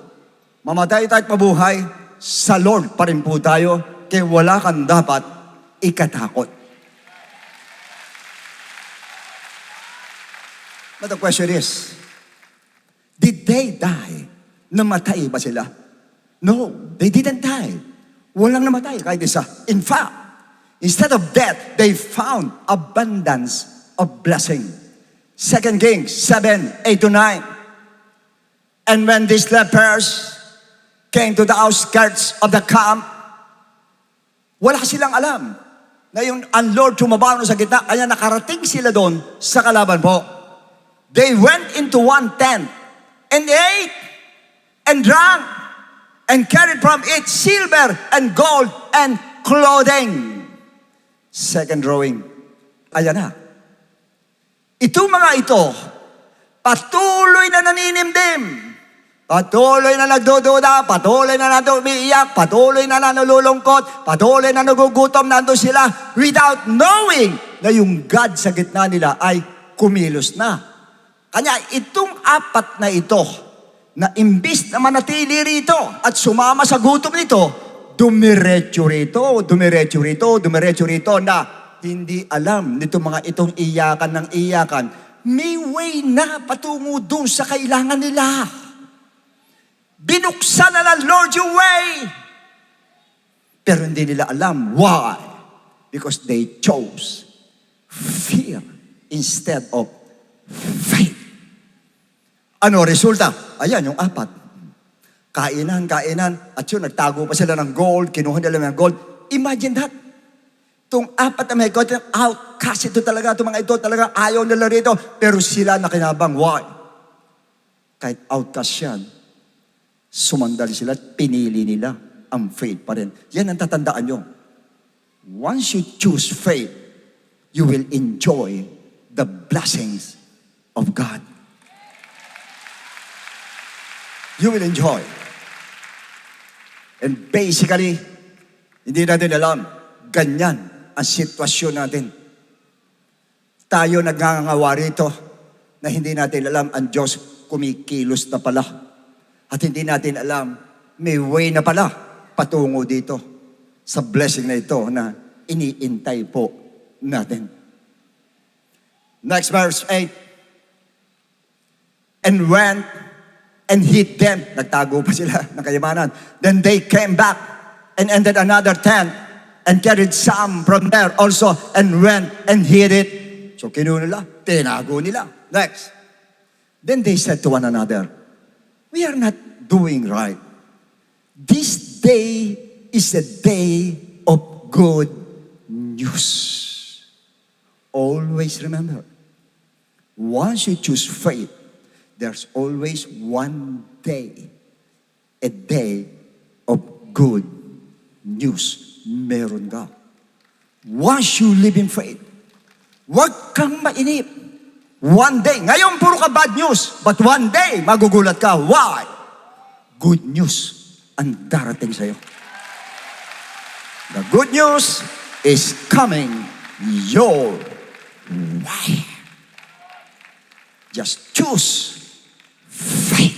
Speaker 6: Mamatay tayo at mabuhay, sa Lord pa rin po tayo, kaya wala kang dapat ikatakot. But the question is, did they die? Namatay ba sila? No, they didn't die. Walang namatay kahit isa. In fact, instead of death, they found abundance of blessing. 2 Kings 7:8-9. And when these lepers came to the outskirts of the camp, wala silang alam na yung ang Lord tumaba sa gitna, kaya nakarating sila doon sa kalaban po. They went into one tent and ate and drank and carried from it silver and gold and clothing. Second drawing. Ayan na. Itong mga ito, patuloy na naninimdim. Patuloy na nagdududa, patuloy na umiiyak, patuloy na nalulungkot, patuloy na nagugutom, nandun sila without knowing na yung God sa gitna nila ay kumilos na. Kanya itong apat na ito, na imbis na manatili rito at sumama sa gutom nito, dumiretso rito na hindi alam nito mga itong iyakan ng iyakan. May way na patungo doon sa kailangan nila. Binuksan na ng Lord yung way. Pero hindi nila alam. Why? Because they chose fear instead of faith. Ano resulta? Ayan, yung apat. Kainan, at yun, nagtago pa sila ng gold, kinuha nila ng gold. Imagine that. Itong apat na may gold, outcast ito talaga, itong mga ito talaga, ayaw nila rito, pero sila nakinabang. Why? Kahit outcast yan, sumandali sila at pinili nila ang faith pa rin. Yan ang tatandaan nyo. Once you choose faith, you will enjoy the blessings of God. You will enjoy. And basically, hindi natin alam, ganyan ang sitwasyon natin. Tayo nagngangawa rito na hindi natin alam ang Diyos kumikilos na pala. At hindi natin alam, may way na pala patungo dito sa blessing na ito na iniintay po natin. Next verse 8. And went and hid them. Nagtago pa sila ng kayamanan. Then they came back and entered another tent and carried some from there also and went and hid it. So kinuha nila, tinago nila. Next. Then they said to one another, we are not doing right. This day is a day of good news. Always remember, once you choose faith, there's always one day, a day of good news. Meron ka. Once you live in faith, huwag kang mainip. One day, ngayon puro ka bad news, but one day, magugulat ka. Why? Good news ang darating sa'yo. The good news is coming your way. Just choose faith.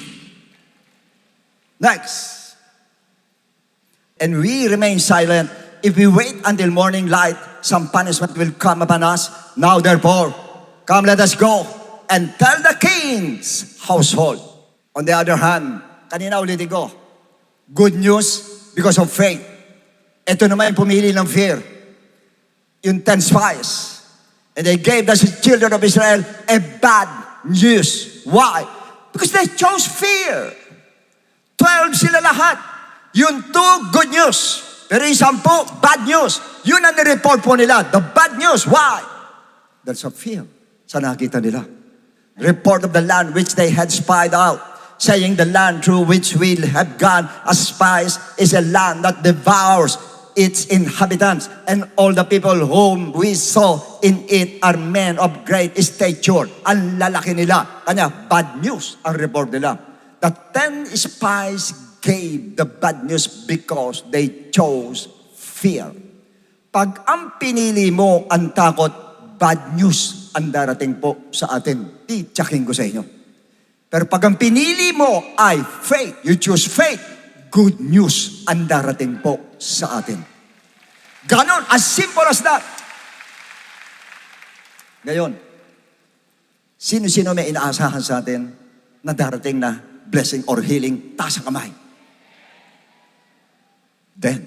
Speaker 6: Next. And we remain silent. If we wait until morning light, some punishment will come upon us. Now therefore, come let us go and tell the king's household. On the other hand, kanina ulitin ko, good news because of faith. Ito naman yung pumili ng fear. Yung 10 spies. And they gave the children of Israel a bad news. Why? Because they chose fear. 12 sila lahat. Yung 2, good news. Pero yung 10, bad news. Yun ang nireport po nila. The bad news. Why? That's a fear. Sa nakita nila. Report of the land which they had spied out, saying the land through which we have gone as spies is a land that devours its inhabitants, and all the people whom we saw in it are men of great stature. Ang lalaki nila. Kanya, bad news ang report nila. The 10 spies gave the bad news because they chose fear. Pag ang pinili mo ang takot, bad news ang darating po sa atin. Titsakin ko sa inyo. Pero pag ang pinili mo ay faith, you choose faith, good news ang darating po sa atin. Ganon, as simple as that. Ngayon, sino-sino may inaasahan sa atin na darating na blessing or healing? Taas ang kamay. Then,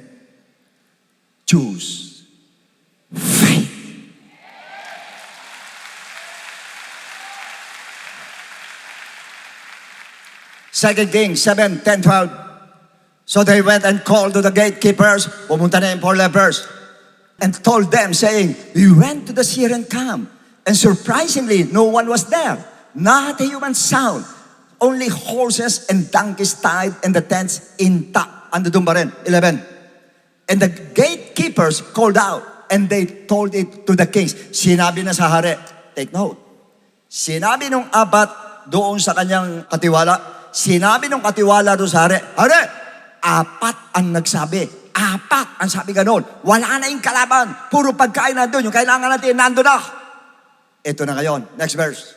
Speaker 6: choose faith. Second Kings 7, 10, 12. So they went and called to the gatekeepers, pumunta na yung 4 lepers, and told them, saying, we went to the Syrian camp, and surprisingly, no one was there. Not a human sound. Only horses and donkeys tied and the tents intact. Ando doon ba rin? 11. And the gatekeepers called out, and they told it to the kings. Sinabi na sa hari, take note. Sinabi nung 4 doon sa kanyang katiwala, sinabi nung katiwala doon sa hari, hari, 4 ang nagsabi. 4 ang sabi ganon. Wala na yung kalaban. Puro pagkain nandun. Yung kailangan natin, nandun na. Ito na ngayon. Next verse.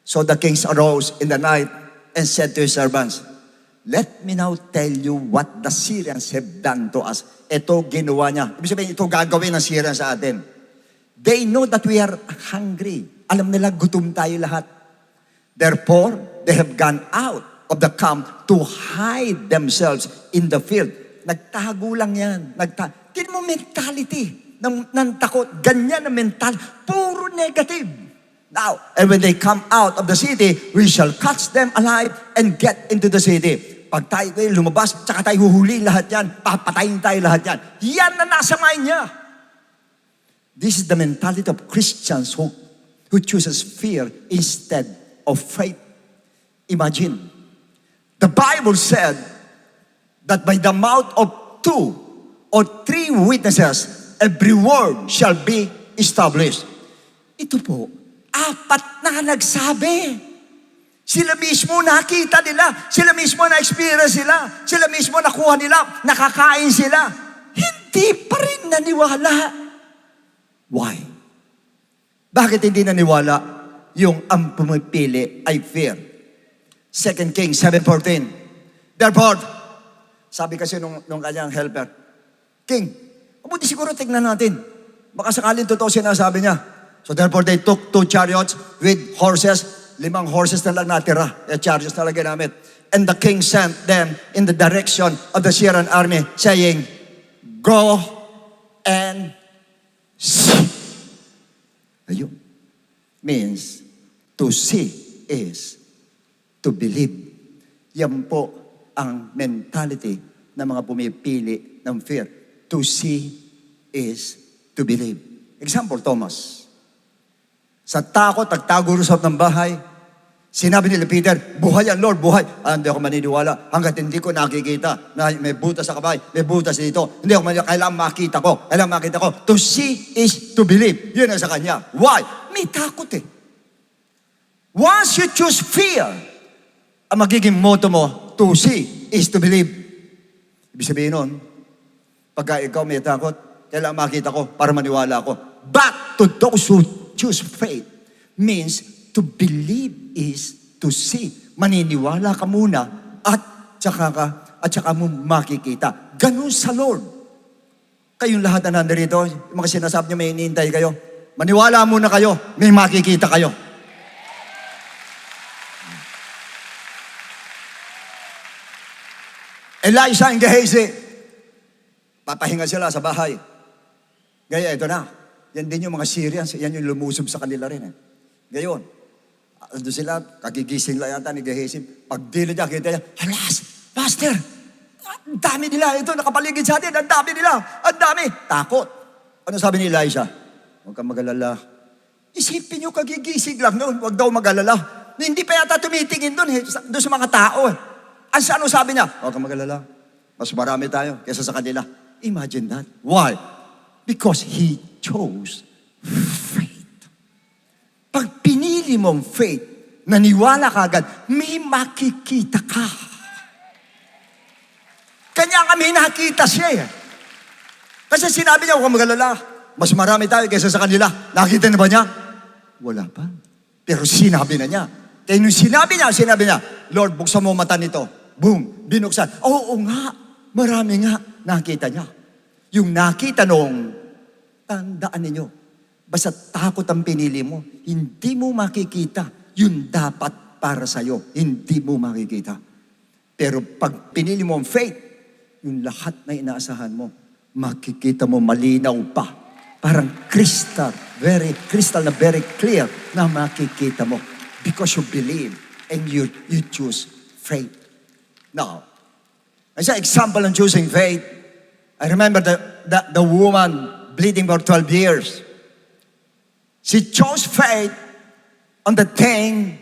Speaker 6: So the kings arose in the night and said to his servants, let me now tell you what the Syrians have done to us. Ito ginawa niya. Ibig sabihin, ito gagawin ng Syrians sa atin. They know that we are hungry. Alam nila, gutom tayo lahat. Therefore, they have gone out of the camp to hide themselves in the field. Nagtago lang yan. Tignan mo mentality ng takot. Ganyan ang mental. Puro negative. Now, and when they come out of the city, we shall catch them alive and get into the city. Pag tayo lumabas, tsaka tayo huhuli lahat yan. Papatayin tayo lahat yan. Yan na nasa mind niya. This is the mentality of Christians who chooses fear instead of faith. Imagine, the Bible said that by the mouth of 2 or 3 witnesses, every word shall be established. Ito po, 4 na nagsabi. Sila mismo nakita nila. Sila mismo na-experience sila. Sila mismo nakuha nila. Nakakain sila. Hindi pa rin naniwala. Why? Bakit hindi naniwala? Yung ang pumipili ay fear. 2 Kings 7:14. Therefore, sabi kasi nung kanyang helper, King, mabuti siguro tignan natin. Baka sakaling totoo sinasabi niya. So therefore, they took 2 chariots with horses. 5 horses na lang natira. Chariots na lang ginamit. And the king sent them in the direction of the Syrian army, saying, go and see. Ayun. Means, to see is to believe. Yan po ang mentality ng mga pumipili ng fear. To see is to believe. Example, Thomas. Sa takot, nagtago sa ng bahay, sinabi nila Peter, buhay ang Lord, buhay. Hindi ako maniniwala hanggat hindi ko nakikita na may butas sa kamay, may butas dito. Hindi ako maniniwala, kailangan makita ko. To see is to believe. Yun ang sa kanya. Why? May takot eh. Once you choose fear, ang magiging motto mo, to see is to believe. Ibig sabihin nun, pagka ikaw may takot, kailangan makita ko para maniwala ako. But to those who choose faith means to believe is to see. Maniniwala ka muna at at saka mo makikita. Ganun sa Lord. Kayong lahat na nandito, yung mga sinasabi niyo may hinihintay kayo, maniwala muna kayo, may makikita kayo. Elisha and Gehazi, papahinga sila sa bahay. Gaya, ito na. Yan din yung mga Syrians, yan yung lumusob sa kanila rin. Gayon, doon sila, kagigising lang yata ni Gehazi. Pagdilo niya, kita niya, alas, Pastor, ang dami nila. Ito, nakapaligid sa atin, ang dami nila. Ang dami. Takot. Ano sabi ni Elisha? Huwag kang mag-alala. Isipin niyo, kagigising lang noon. Huwag daw mag-alala. Hindi pa yata tumitingin doon, doon sa mga tao. Ano sabi niya? Huwag kang mag-alala. Mas marami tayo kaysa sa kanila. Imagine that. Why? Because he chose faith. Pag pinili mong faith, naniwala ka agad, may makikita ka. Kanya kami nakita siya. Kasi sinabi niya, huwag kang mag-alala. Mas marami tayo kaysa sa kanila. Nakita na ba niya? Wala pa. Pero sinabi na niya. Kaya nung sinabi niya, Lord, buksan mo mata nito. Boom, binuksan. Oo nga, marami nga nakita niya. Yung nakita nung, tandaan ninyo, basta takot ang pinili mo, hindi mo makikita yung dapat para sa'yo. Hindi mo makikita. Pero pag pinili mo ang faith, yung lahat na inaasahan mo, makikita mo malinaw pa. Parang crystal na very clear na makikita mo. Because you believe and you choose faith. Now, as an example of choosing faith, I remember the woman bleeding for 12 years. She chose faith on the thing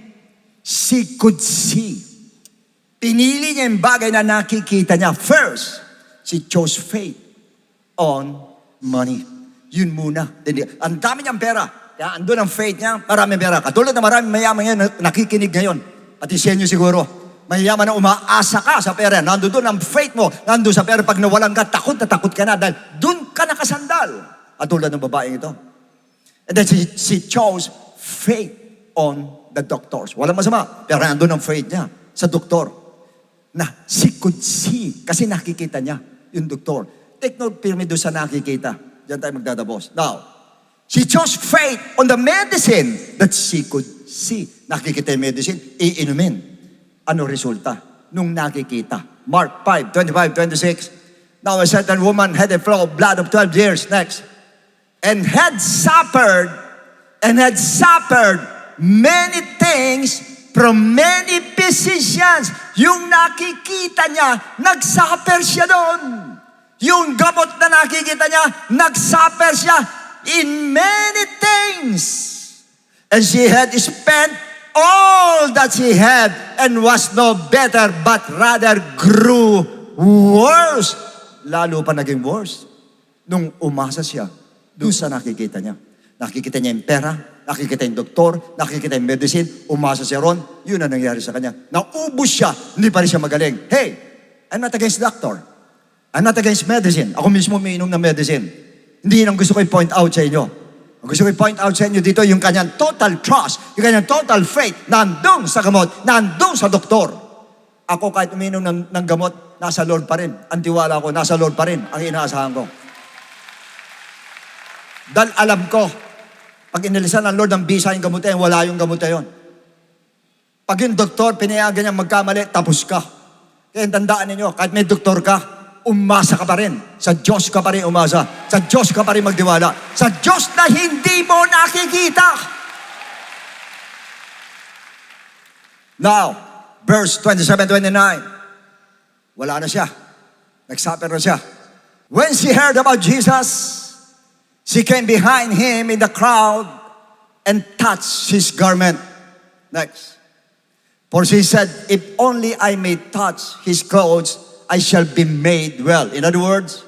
Speaker 6: she could see. Pinili niya yung bagay na nakikita niya. First, she chose faith on money. Yun muna. Ang dami niyang pera. Kaya andun ang faith niya, maraming pera. Katulad na maraming mayaman ngayon, nakikinig ngayon. Pati sa inyo siguro. Mayaman na umaasa ka sa pera. Nandun doon ang faith mo. Nandun sa pera. Pag nawalan ka, takot na takot ka na. Dahil doon ka nakasandal. At tulad ng babaeng ito. And then she chose faith on the doctors. Walang masama. Pero nandun ang faith niya sa doktor. Na she could see. Kasi nakikita niya yung doktor. Take note, pirmi doon sa nakikita. Diyan tayo magdadabos. Now, she chose faith on the medicine that she could see. Nakikita yung medicine, iinumin. Ano resulta? Nung nakikita. Mark 5, 25, 26. Now a certain woman had a flow of blood of 12 years. Next. And had suffered many things from many physicians. Yung nakikita niya, nagsuffer siya doon. Yung gamot na nakikita niya, nagsuffer siya in many things. And she had spent all that she had and was no better but rather grew worse. Lalo pa naging worse nung umasa siya doon sa nakikita niya. Nakikita niya yung pera, nakikita yung doktor, nakikita yung medicine, umasa siya ron, yun ang nangyari sa kanya. Naubos siya, hindi pa rin siya magaling. Hey, I'm not against doctor. I'm not against medicine. Ako mismo umiinom ng medicine. Hindi yun ang gusto ko i-point out sa inyo. Ang gusto ko i-point out sa inyo dito, yung kanyang total trust, yung kanyang total faith, nandun sa gamot, nandun sa doktor. Ako kahit uminom ng gamot, nasa Lord pa rin. Ang tiwala ko, nasa Lord pa rin ang inaasahan ko. Dahil alam ko, pag inilisan ng Lord ang bisa yung gamot yan, wala yung gamot yan. Pag yung doktor, pinayagan niya magkamali, tapos ka. Kaya tandaan ninyo, kahit may doktor ka, umasa ka pa rin. Sa Diyos ka pa rin umasa. Sa Diyos ka pa rin magdiwala. Sa Diyos na hindi mo nakikita. Now, verse 27-29. Wala na siya. Nagsuffer na siya. When she heard about Jesus, she came behind him in the crowd and touched his garment. Next. For she said, if only I may touch his clothes, I shall be made well. In other words,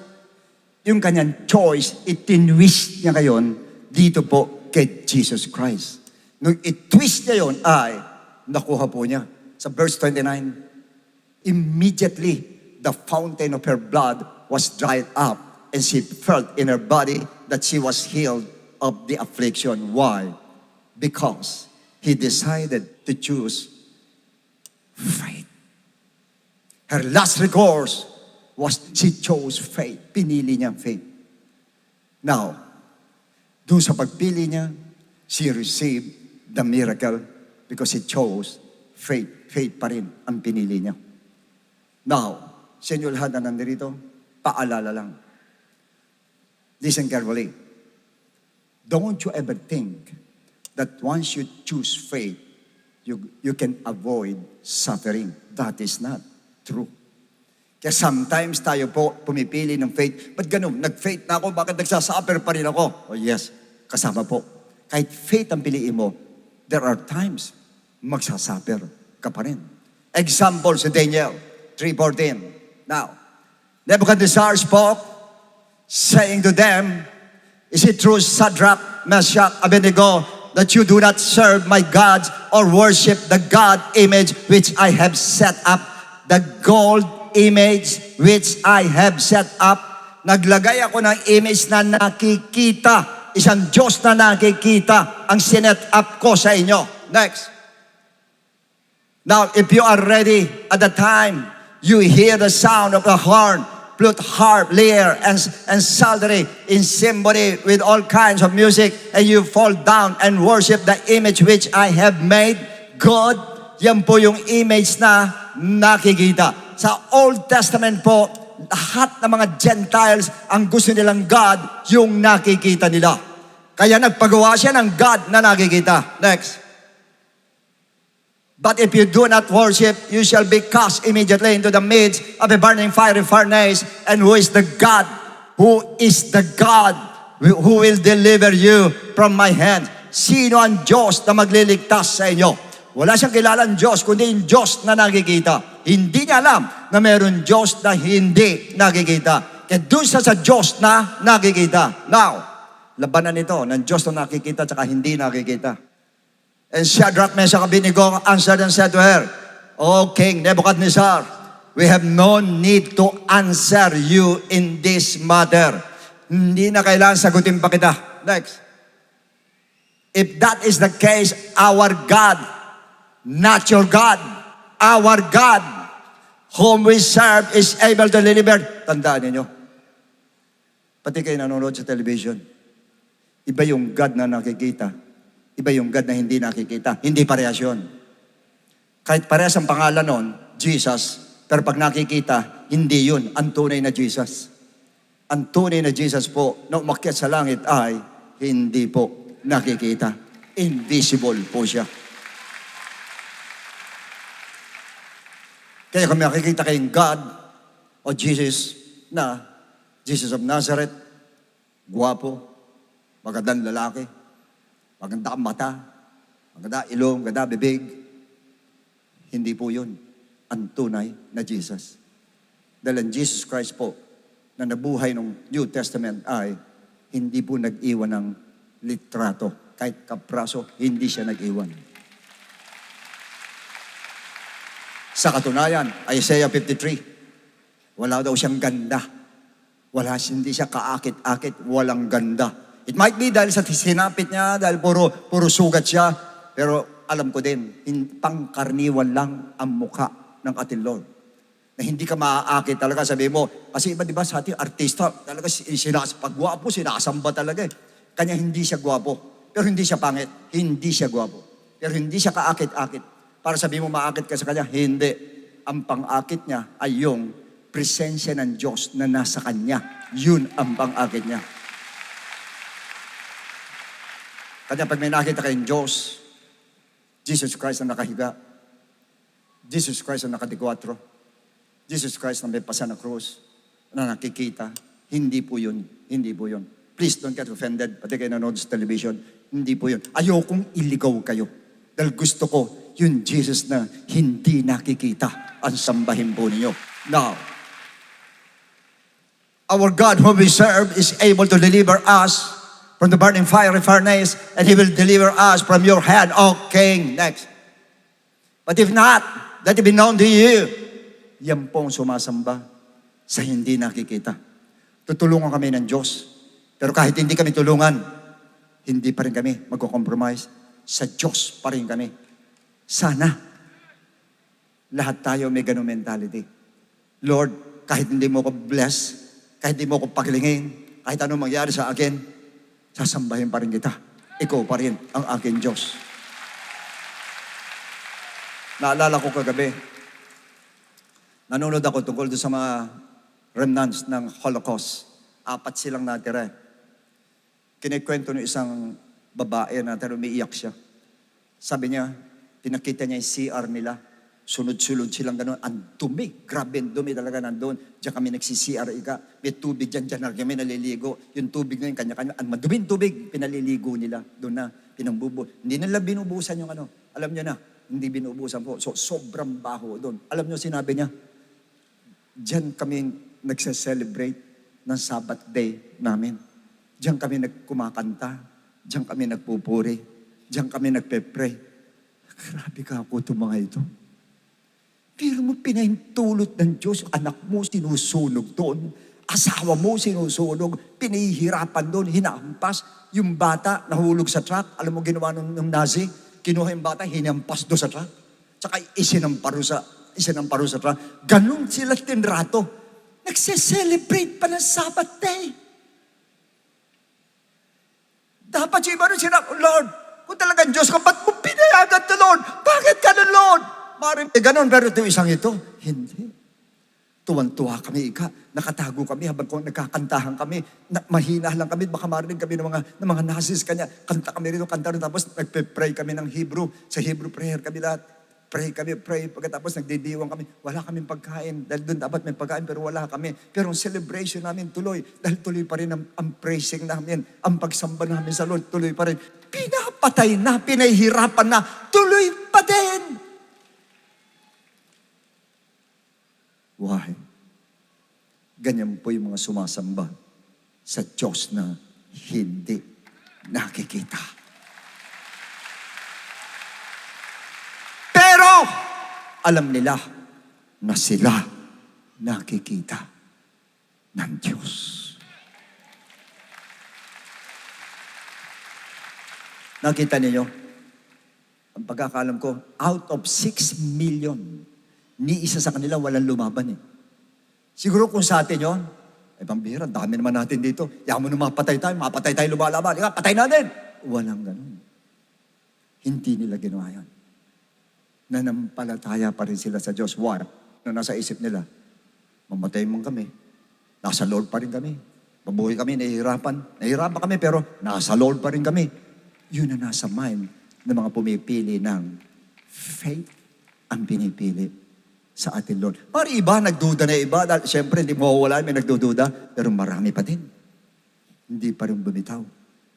Speaker 6: yung kanyang choice, itinwist niya ngayon dito po kay Jesus Christ. Nung itwist niya yon ay nakuha po niya. Sa verse 29, immediately the fountain of her blood was dried up and she felt in her body that she was healed of the affliction. Why? Because he decided to choose faith. Her last recourse was she chose faith. Pinili niya ang faith. Now, doon sa pagpili niya, she received the miracle because she chose faith. Faith pa rin ang pinili niya. Now, sa inyo lahat na nandito, paalala lang. Listen carefully. Don't you ever think that once you choose faith, you can avoid suffering. That is not true. Kaya sometimes tayo po pumipili ng faith. Ba't ganun? Nag-faith na ako, bakit nagsasuffer pa rin ako? Oh yes, kasama po. Kahit faith ang piliin mo, there are times magsasuffer ka pa rin. Example sa Daniel 3:14. Now, Nebuchadnezzar spoke, saying to them, is it true, Shadrach, Meshach, Abednego, that you do not serve my gods or worship the God image which I have set up, the gold image which I have set up? Naglagay ako ng image na nakikita, isang Diyos na nakikita ang sinet up ko sa inyo. Next. Now, if you are ready at the time, you hear the sound of the horn, flute, harp, lyre, and psaltery in symphony with all kinds of music, and you fall down and worship the image which I have made. God, yan po yung image na nakikita. Sa Old Testament po, lahat ng mga Gentiles, ang gusto nilang God, yung nakikita nila. Kaya nagpagawa siya ng God na nakikita. Next. But if you do not worship, you shall be cast immediately into the midst of a burning fiery furnace. And who is the God? Who is the God who will deliver you from my hand? Sino ang Diyos na magliligtas sa inyo? Wala siyang kilalang Diyos, kundi yung Diyos na nakikita. Hindi niya alam na mayroon Diyos na hindi nakikita. Kaya doon sa Diyos na nakikita. Now, labanan ito ng Diyos na nakikita at hindi nakikita. And Shadrach, Meshach, Abednego answered and said to her, O King Nebuchadnezzar, we have no need to answer you in this matter. Hindi na kailangan sagutin pa kita. Next. If that is the case, our God, not your God, our God, whom we serve, is able to deliver. Tandaan ninyo. Pati kayo nanonood sa television. Iba yung God na nakikita. Iba yung God na hindi nakikita. Hindi parehas yun. Kahit parehas ang pangalan nun, Jesus, pero pag nakikita, hindi yun ang tunay na Jesus. Ang tunay na Jesus po, na umakyat sa langit ay hindi po nakikita. Invisible po siya. Kaya kung makikita kayong God o Jesus na Jesus of Nazareth, guwapo, magandang lalaki, maganda ang mata, maganda ilong, maganda bibig. Hindi po yun ang tunay na Jesus. Dahil ang Jesus Christ po na nabuhay ng New Testament ay hindi po nag-iwan ng litrato. Kahit kapraso, hindi siya nag-iwan. Sa katunayan, Isaiah 53, wala daw siyang ganda. Hindi siya kaakit-akit, walang ganda. It might be dahil sa sinapit niya, dahil puro sugat siya. Pero alam ko din, pangkarniwan lang ang muka ng ating Lord. Na hindi ka maaakit talaga, sabi mo. Kasi iba, di ba, sa ating artista, talaga pag gwapo, sinasamba talaga eh. Kanya hindi siya gwapo. Pero hindi siya pangit. Hindi siya gwapo. Pero hindi siya kaakit-akit. Para sabi mo, maakit ka sa kanya. Hindi. Ang pang-akit niya ay yung presensya ng Diyos na nasa kanya. Yun ang pang-akit niya. Kanya pag may nakita kayong Diyos, Jesus Christ na nakahiga, Jesus Christ na nakadikwatro, Jesus Christ na may pasa na krus, na nakikita, hindi po yun. Hindi po yun. Please don't get offended, pati kayo nanonood sa television, hindi po yun. Ayokong iligaw kayo. Dahil gusto ko, yung Jesus na hindi nakikita, ang sambahin po ninyo. Now, our God whom we serve is able to deliver us from the burning fiery furnace, and He will deliver us from your hand, O King. Next. But if not, let it be known to you. Yan pong sumasamba sa hindi nakikita. Tutulungan kami ng Diyos. Pero kahit hindi kami tulungan, hindi pa rin kami magko-compromise. Sa Diyos pa rin kami. Sana, lahat tayo may ganung mentality.
Speaker 5: Lord, kahit hindi mo ko bless, kahit hindi mo ko paglingin, kahit anong mangyari sa akin, sasambahin pa rin kita. Ikaw pa rin ang aking Diyos. Naalala ko kagabi, nanonood ako tungkol doon sa mga remnants ng Holocaust. 4 silang natira. Kinikwento ng isang babae na umiiyak siya. Sabi niya, pinakita niya yung CR nila. Sunod-sunod silang gano'n. Ang dumi. Grabe, ang dumi talaga nandun. Diyan kami nagsi-CR ika. May tubig dyan kami naliligo. Yung tubig na yun, kanya-kanya. Ang maduming tubig, pinaliligo nila. Doon na, Hindi nila binubusan yung ano. Alam niyo na, hindi binubusan po. So, sobrang baho doon. Alam niyo, sinabi niya, diyan kami nagse-celebrate ng Sabbath day namin. Diyan kami nagkumakanta. Diyan kami nagpupuri. Diyan kami nagpe-pray. Grabe ka ako itong mga ito. Pero mo pinahintulot ng Diyos, anak mo sinusunog doon, asawa mo sinusunog, pinahihirapan doon, hinahampas. Yung bata nahulog sa truck, alam mo ginawa ng Nazi? Kinuha yung bata, hinampas doon sa truck. Tsaka isinamparo sa truck. Ganun sila tinrato. Nagse-celebrate pa ng Sabbath day. Dapat yung iba rin sila, Lord, kung talagang Diyos ka, ba't mo pinayagan to, Lord? Bakit ka na, Lord? Ganun, pero ito isang ito, hindi. Tuwan-tuwa kami, nakatago kami habang nagkakantahan kami, mahina lang kami, baka marinig kami ng mga Nazis kanya, kanta kami rin, tapos nagpe-pray kami ng Hebrew, sa Hebrew prayer kami lahat, pray, pagkatapos nagdidiwang kami, wala kaming pagkain, dahil doon dapat may pagkain, pero wala kami. Pero ang celebration namin tuloy, dahil tuloy pa rin ang praising namin, ang pagsamba namin sa Lord, tuloy pa rin. Pinapatay na, pinahihirapan na, tuloy pa din. Why? Ganyan po yung mga sumasamba sa Diyos na hindi nakikita. Pero, alam nila na sila nakikita ng Diyos. Nakita niyo? Ang pagkakalam ko, out of 6 million, ni isa sa kanila walang lumaban eh. Siguro kung sa atin yun, pambihira, dami naman natin dito. Yaman mo na mapatay tayo lumalaban. Patay natin. Walang ganun. Hindi nila ginawa yun. Nanampalataya pa rin sila sa Diyos. War, na nasa isip nila, mamatay mo kami. Nasa Lord pa rin kami. Mabuhay kami, nahihirapan. Nahihirapan kami, pero nasa Lord pa rin kami. Yun na nasa mind ng mga pumipili ng faith ang pinipili sa ating Lord. Para iba, nagduda na iba. Siyempre, hindi mawawala, may nagdududa. Pero marami pa din. Hindi pa rin bumitaw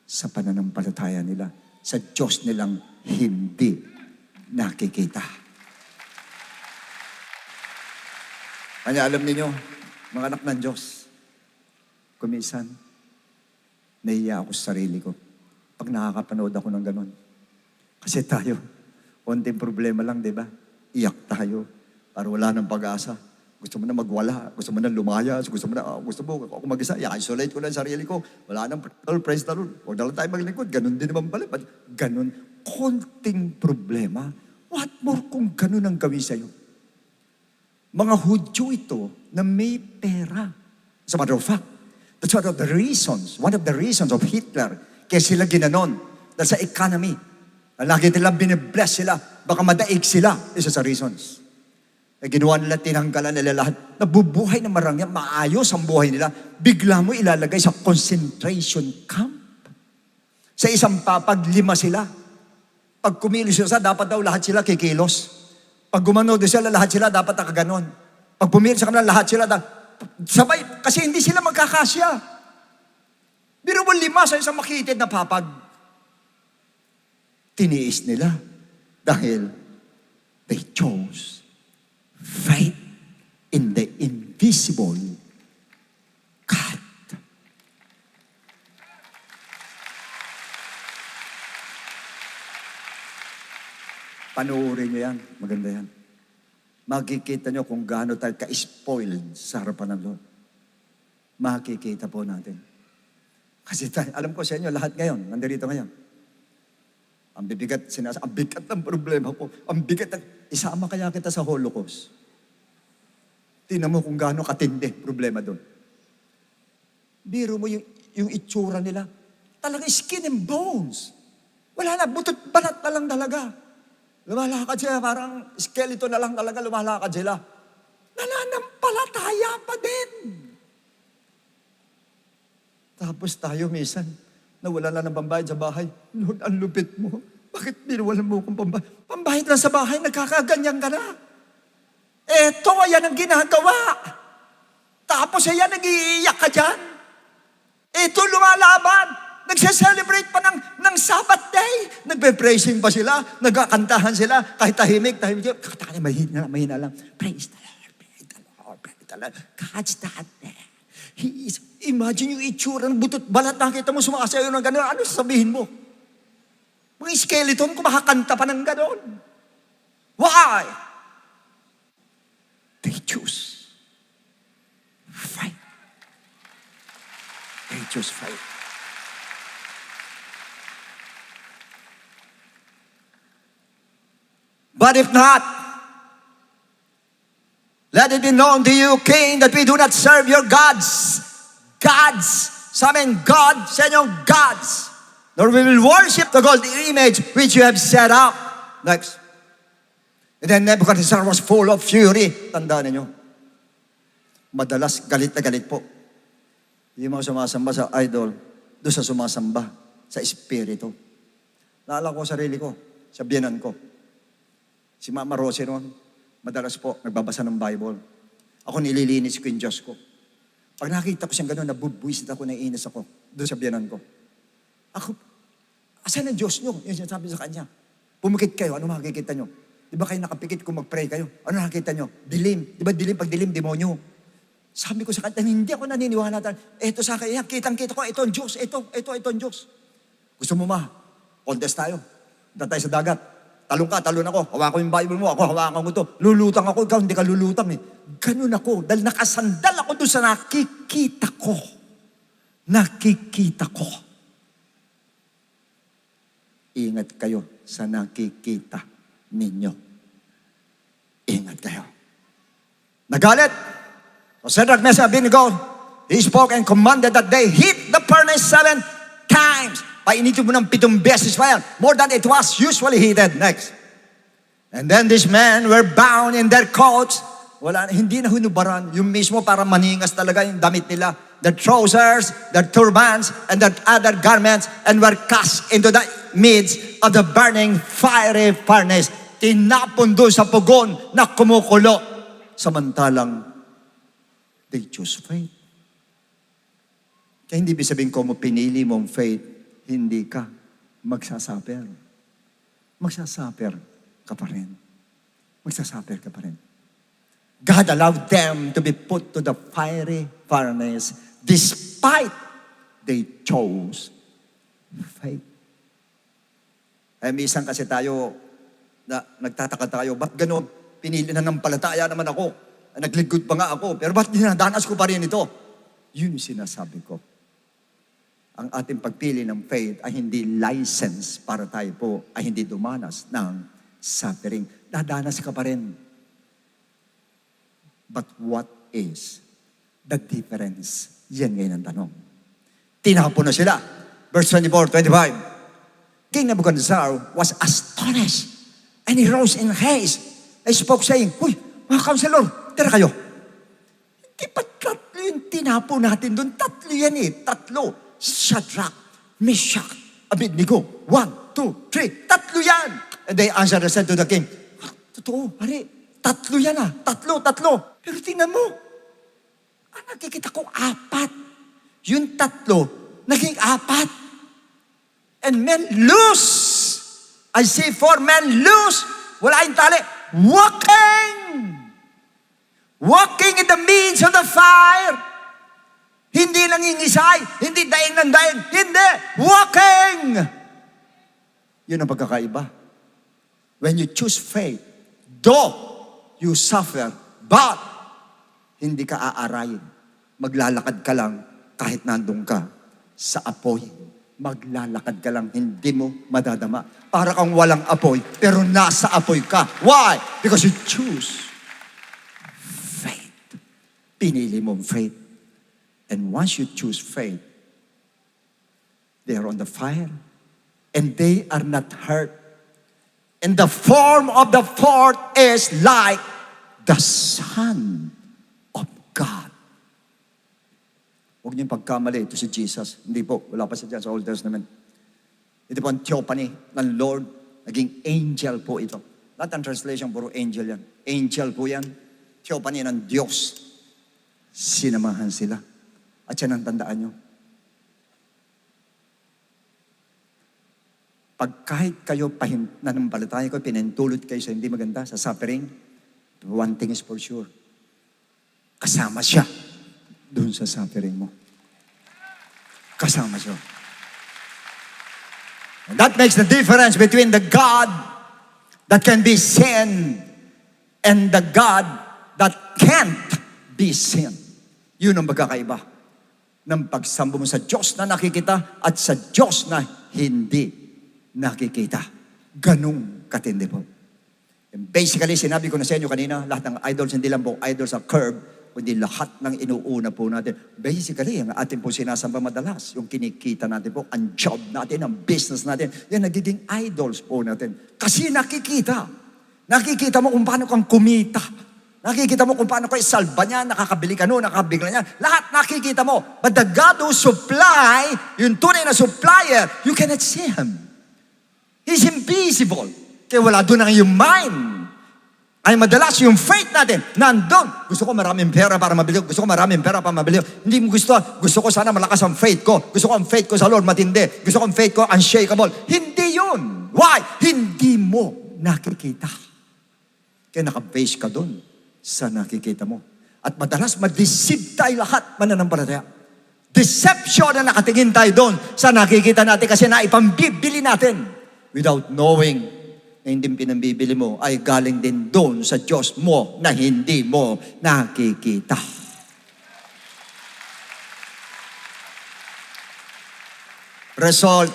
Speaker 5: sa pananampalataya nila. Sa Diyos nilang hindi nakikita. Kaya alam niyo, mga anak ng Diyos, kumisan, nahiya ako sa sarili ko pag nakakapanood ako ng ganon. Kasi tayo, konting problema lang, di ba? Iyak tayo. Para wala ng pag-asa. Gusto mo na magwala. Gusto mo na lumayas. Gusto mo ako mag-isa. I-isolate ko na sarili ko. Wala nang praise the Lord. Huwag na lang tayo maglingkod. Ganon din naman pala. Ganon. Konting problema. What more kung ganon ang gawin sa'yo? Mga Hudyo ito na may pera. As a matter of fact, that's one of the reasons of Hitler. Kaya sila ginanon. Dahil sa economy. Lagi nilang binibless sila. Baka madaig sila. Isa sa reasons. Ginawa nila, tinanggalan nila lahat. Nabubuhay na marangya, maayos ang buhay nila. Bigla mo ilalagay sa concentration camp. Sa isang papag, 5 sila. Pag kumilos sila, dapat daw lahat sila kikilos. Pag gumano din sila, lahat sila dapat nakaganon. Pag pumilit sa kanila, lahat sila sabay, kasi hindi sila magkakasya. Biro mo 5 sa isang makitid na papag. Tiniis nila dahil they chose faith in the invisible God. Panoorin nyo yan. Maganda yan. Makikita nyo kung gaano tayo ka-spoiled sa harapan ng Lord. Makikita po natin. Kasi tayo, alam ko sa inyo, lahat ngayon, nandito ngayon. Ang bibigat, ang bigat ng problema ko. Ang bigat ng, isama kaya kita sa Holocaust.
Speaker 6: Tingnan mo kung gaano katindi problema doon. Biro mo yung itsura nila. Talagang skin and bones. Wala na, butot balat na lang talaga. Lumalakad sila, parang skeleton na lang talaga, lumalakad sila. Nananampalataya pa din. Tapos tayo minsan, nawala na ng pambayad sa bahay. Lord, ang lupit mo. Bakit binawalan mo akong pambayad? Pambayad lang sa bahay, nagkakaganyan ka na. Eto, ayan ang ginagawa. Tapos ayan, nag-iiyak ka dyan. Eto, lumalaban. Nagse-celebrate pa ng Sabbath day. Nagpe-praising pa sila. Nagkakantahan sila. Kahit tahimik. Kakatakan niya, mahina lang. Praise the Lord, praise the Lord, praise the Lord. God's that there. Imagine yung itsura ng butot balat. Nakita mo sumasayaw ng gano'n. Ano sasabihin mo? Mga skeleton, kumakakanta pa ng gano'n. Why? They choose fight. They choose fight. But if not, let it be known to you, King, that we do not serve your gods. Gods. Sa amin, God, sa inyong gods. Nor we will worship the golden image which you have set up. Next. And then Nebuchadnezzar was full of fury. Tandaan ninyo. Madalas galit na galit po. Yung mga sumasamba sa idol, doon sa sumasamba sa espiritu. Naalala ko sarili ko, sa biyanan ko. Si Mama Rosie noon, madalas po, nagbabasa ng Bible. Ako nililinis ko yung Diyos ko. Pag nakita ko siyang gano'n, nabubwisit ako, naiinis ako, doon sa biyanan ko. Ako, asan ang Diyos nyo? Yung sinasabi sa kanya. Pumikit kayo, ano makikita nyo? Di ba kayo nakapikit kung mag-pray kayo? Ano nakikita nyo? Dilim. Di ba dilim? Pag dilim, demonyo. Sabi ko sa kanya, hindi ako naniniwala. Ito sa akin, kitang-kita ko, ito ang Diyos, ito ang Diyos. Gusto mo contest tayo. Punta tayo sa dagat. Talong ka, talon ako. Hawakan ko yung Bible mo, ako hawakan ko to. Lulutang ako, ikaw hindi ka lulutang eh. Ganun ako, dahil nakasandal ako doon sa nakikita ko. Nakikita ko. Ingat kayo sa nakikita ninyo. Ingat kayo. Nagalit. So Shadrach, Meshach, and Abednego, he spoke and commanded that they hit the furnace 7 times. Painitin mo ng 7 beses pa yan. More than it was usually heated. Next. And then these men were bound in their coats. Hindi na hinubaran. Yung mismo para maningas talaga yung damit nila. Their trousers, their turbans, and their other garments, and were cast into the midst of the burning fiery furnace. Tinapon doon sa pugon na kumukulo. Samantalang, they choose faith. Kaya hindi ibig sabihin ko mo pinili mong faith, hindi ka magsasuffer. Magsasuffer ka pa rin. Magsasuffer ka pa rin. God allowed them to be put to the fiery furnace despite they chose faith. Ay, minsan kasi tayo, nagtataka tayo, ba't gano'n? Pinili na ng palataya naman ako. Nagligod pa nga ako, pero ba't dinadanas ko pa rin ito? Yun yung sinasabi ko. Ang ating pagpili ng faith ay hindi license para tayo po ay hindi dumanas ng suffering. Dadanas ka pa rin. But what is the difference? Yan ngayon ang tanong. Tinapon na sila. Verse 24, 25. King Nebuchadnezzar was astonished and he rose in haste. I spoke saying, "Uy, mga counselor, tira kayo." Hindi pa 3 yung tinapon natin doon? 3 yan eh. 3. Shadrach, Meshach, Abednego. 1, 2, 3. 3 yan. And they answered and said to the king, totoo, hari, 3 yan 3. Pero tingnan mo, nakikita ko 4. Yung 3, naging 4. And men loose. I see 4 men loose. Wala yung tali. Walking in the midst of the fire. Hindi nangingisay, hindi daing ng daing, hindi, walking. Yun ang pagkakaiba. When you choose faith, though you suffer, but hindi ka aarayin. Maglalakad ka lang kahit nandun ka sa apoy. Maglalakad ka lang, hindi mo madadama. Para kang walang apoy, pero nasa apoy ka. Why? Because you choose faith.
Speaker 5: pinili mong faith. And once you choose faith, they are on the fire and they are not hurt. And the form of the fourth is like the Son of God. Huwag niyong pagkamali, ito si Jesus. Hindi po, wala pa siya dyan sa Old Testament. Ito po ang theophany ng Lord. Naging angel po ito. Lahat ang translation, puro angel yan. Angel po yan. Theophany ng Diyos. Sinamahan sila. At yan ang tandaan nyo. Pag kahit kayo nananampalataya ko, pinintulot kayo sa hindi maganda, sa suffering, one thing is for sure. Kasama siya doon sa suffering mo. Kasama siya. And that makes the difference between the God that can be seen and the God that can't be seen. Yun ang magkakaiba ng pagsamba mo sa Diyos na nakikita at sa Diyos na hindi nakikita. Ganong katindi po. And basically, sinabi ko na sa inyo kanina, lahat ng idols, hindi lang po idols sa curve, kundi lahat ng inuuna po natin. Basically, ang ating po sinasamba madalas, yung kinikita natin po, ang job natin, ang business natin, yan nagiging idols po natin. Kasi nakikita. Nakikita mo kung paano kang kumita. Nakikita mo kung paano kayo salba niya, nakakabili ka noon, nakakabigla niya. Lahat nakikita mo. But the God who supply, yung tunay na supplier, you cannot see Him. He's invisible. Kaya wala doon ang iyong mind. Ay madalas yung faith natin, nandun. Gusto ko maraming pera para mabili. Gusto ko maraming pera para mabili. Hindi mo gusto ko sana malakas ang faith ko. Gusto ko ang faith ko sa Lord matindi. Gusto ko ang faith ko unshakable. Hindi yun. Why? Hindi mo nakikita. Kaya nakabase ka doon sa nakikita mo. At madalas ma-deceive tayo lahat mananampalataya. Deception na nakatingin tayo doon sa nakikita natin kasi naipambibili natin without knowing na hindi pinambibili mo ay galing din doon sa Diyos mo na hindi mo nakikita. Result,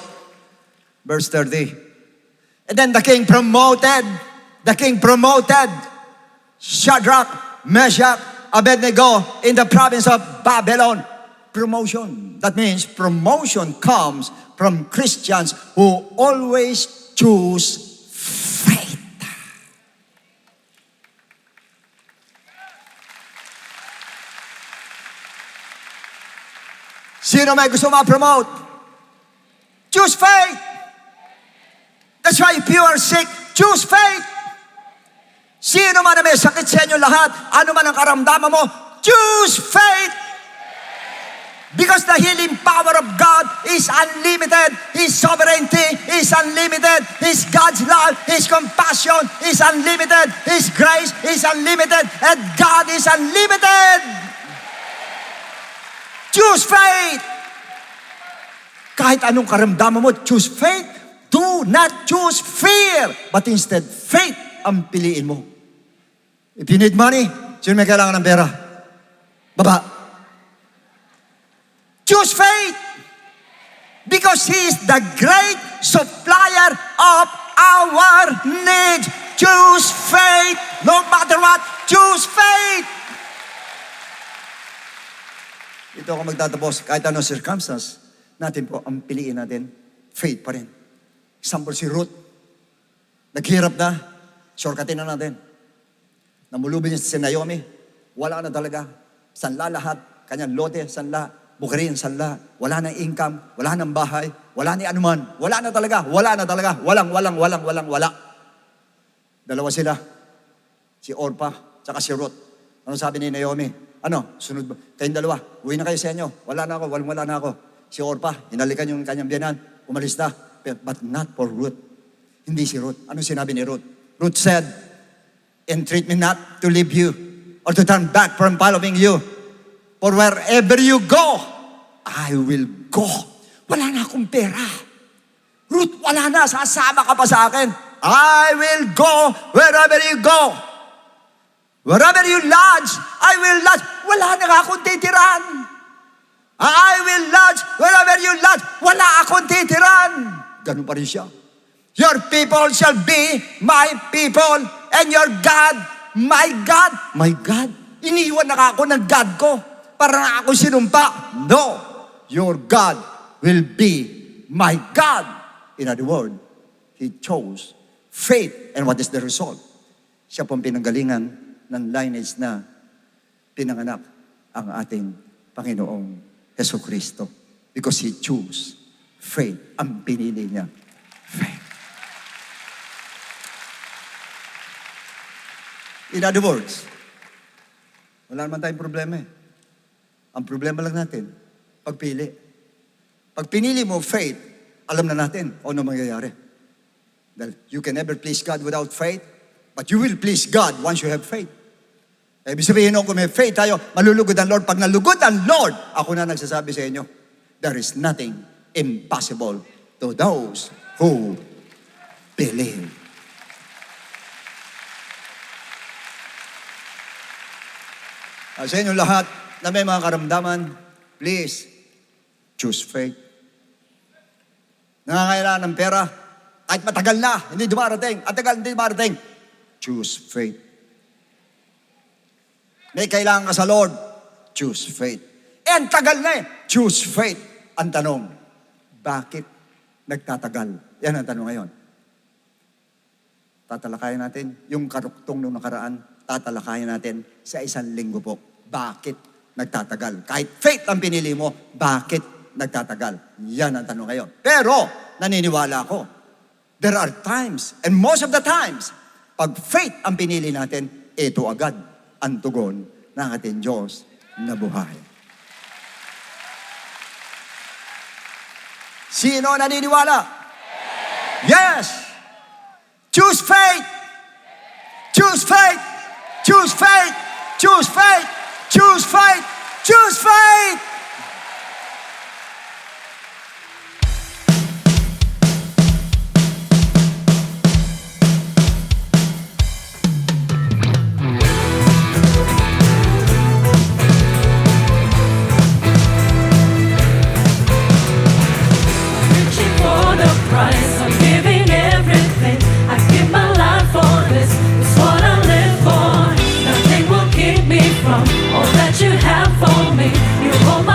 Speaker 5: verse 30. And then the king promoted Shadrach, Meshach, Abednego in the province of Babylon. Promotion. That means promotion comes from Christians who always choose faith. Sino may gusto ma-promote? Choose faith. That's why if you are sick, choose faith. Sino man na may sakit sa inyo lahat, ano man ang karamdaman mo, choose faith. Because the healing power of God is unlimited. His sovereignty is unlimited. His God's love, His compassion is unlimited. His grace is unlimited. And God is unlimited. Choose faith. Kahit anong karamdaman mo, choose faith. Do not choose fear. But instead, faith ang piliin mo. If you need money, sino may kailangan ng pera? Baba. Choose faith. Because He is the great supplier of our needs. Choose faith. No matter what, choose faith. Ito ako magtatapos. Kahit anong circumstance, natin po, ang piliin natin, faith pa rin. Example si Ruth. Naghirap na, shortcutin na natin. Namulubin niya si Naomi. Wala na talaga. Sanla lahat. Kanyang lote, sanla. Bukirin, sanla. Wala na income. Wala nang bahay. Wala ni anuman. Wala na talaga. Wala na talaga. Wala. Dalawa sila. Si Orpah, tsaka si Ruth. Ano sabi ni Naomi? Ano? Sunod ba? Kayong dalawa. Uwi na kayo sa inyo. Wala na ako. Wala na ako. Si Orpah, hinalikan yung kanyang biyanan. Umalis na. But not for Ruth. Hindi si Ruth. Ano sinabi ni Ruth? Ruth said, entreat me not to leave you or to turn back from following you. For wherever you go, I will go. Wala na akong pera. Ruth, wala na. Sasama ka pa sa akin. I will go wherever you go. Wherever you lodge, I will lodge. Wala na akong titiran. I will lodge wherever you lodge. Wala akong titiran. Ganun pa rin siya. Your people shall be my people, and your God, my God. My God
Speaker 6: Iniwan na ako ng God ko para na ako sinumpa. No! Your God will be my God. In other words, He chose faith. And what is the result? Siya pong pinanggalingan ng lineage na pinanganak ang ating Panginoong Heso Kristo. Because He chose faith. Ang pinili niya, faith. In other words, wala naman tayong problema eh. Ang problema lang natin, pagpili. Pag pinili mo faith, alam na natin kung ano mangyayari. Dahil you can never please God without faith, but you will please God once you have faith. Ibig sabihin nung kung may faith tayo, malulugod ang Lord. Pag nalugod ang Lord, ako na nagsasabi sa inyo, there is nothing impossible to those who believe. Sa inyo lahat na may mga karamdaman, please, choose faith. Nangangailangan ng pera, kahit matagal na, hindi dumarating, at tagal hindi dumarating, choose faith. May kailangan ka sa Lord, choose faith. And tagal na choose faith. Ang tanong, bakit nagtatagal? Yan ang tanong ngayon. Tatalakayan natin yung karuktong nung nakaraan, tatalakayan natin sa 1 linggo po. Bakit nagtatagal? Kahit faith ang pinili mo, bakit nagtatagal? Yan ang tanong ngayon. Pero, naniniwala ako, there are times, and most of the times, pag faith ang pinili natin, ito agad ang tugon ng ating Diyos na buhay. Sino naniniwala? Yes! Choose faith! Choose faith! Choose faith! Choose faith! Choose faith! Choose faith!
Speaker 2: Reaching for the prize, I'm giving everything. I give my life for this. It's what I live for. Nothing will keep me from all that you have for me. You hold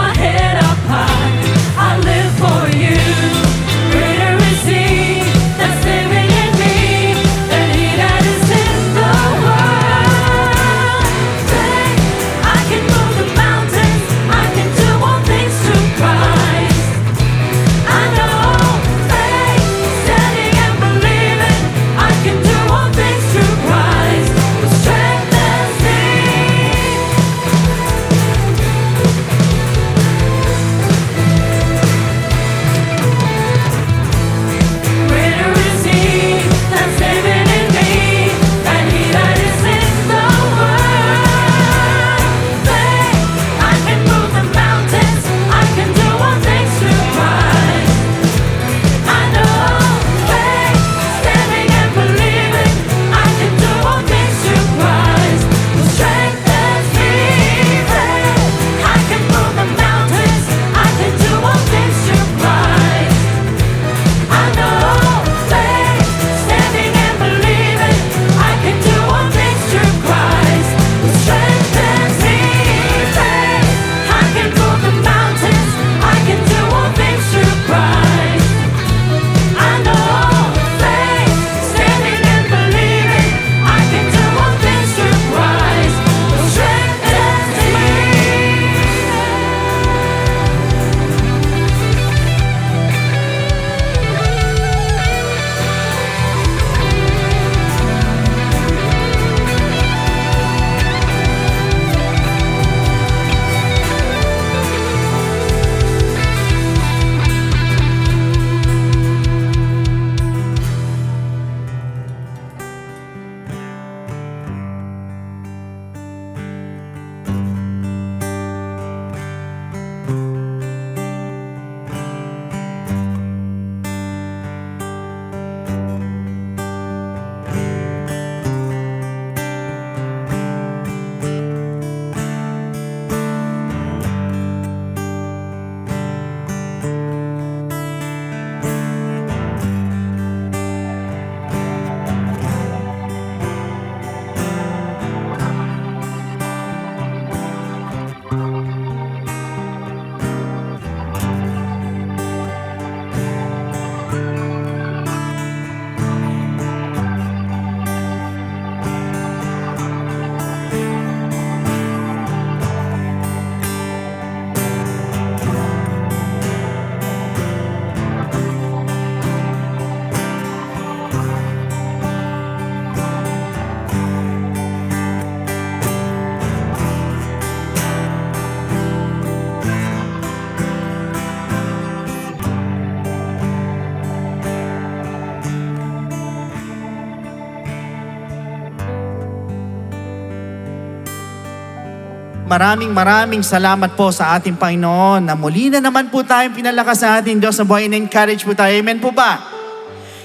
Speaker 1: maraming salamat po sa ating Panginoon na muli na naman po tayong pinalakas sa ating Diyos na buhay, and encourage po tayo. Amen po ba?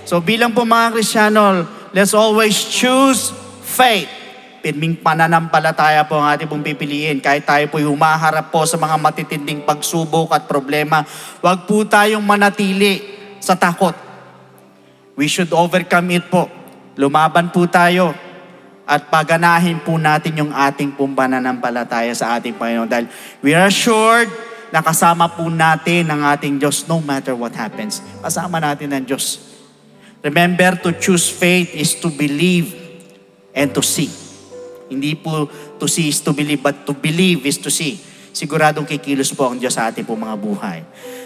Speaker 1: So bilang po mga Kristiyano, let's always choose faith. Pirming pananampalataya po ang ating pong pipiliin. Kahit tayo po'y humaharap po sa mga matitinding pagsubok at problema, huwag po tayong manatili sa takot. We should overcome it po. Lumaban po tayo at paganahin po natin yung ating pong pananampalataya sa ating Panginoon. Dahil we are assured na kasama po natin ang ating Diyos no matter what happens. Kasama natin ang Diyos. Remember, to choose faith is to believe and to see. Hindi po to see is to believe, but to believe is to see. Siguradong kikilos po ang Diyos sa ating po mga buhay.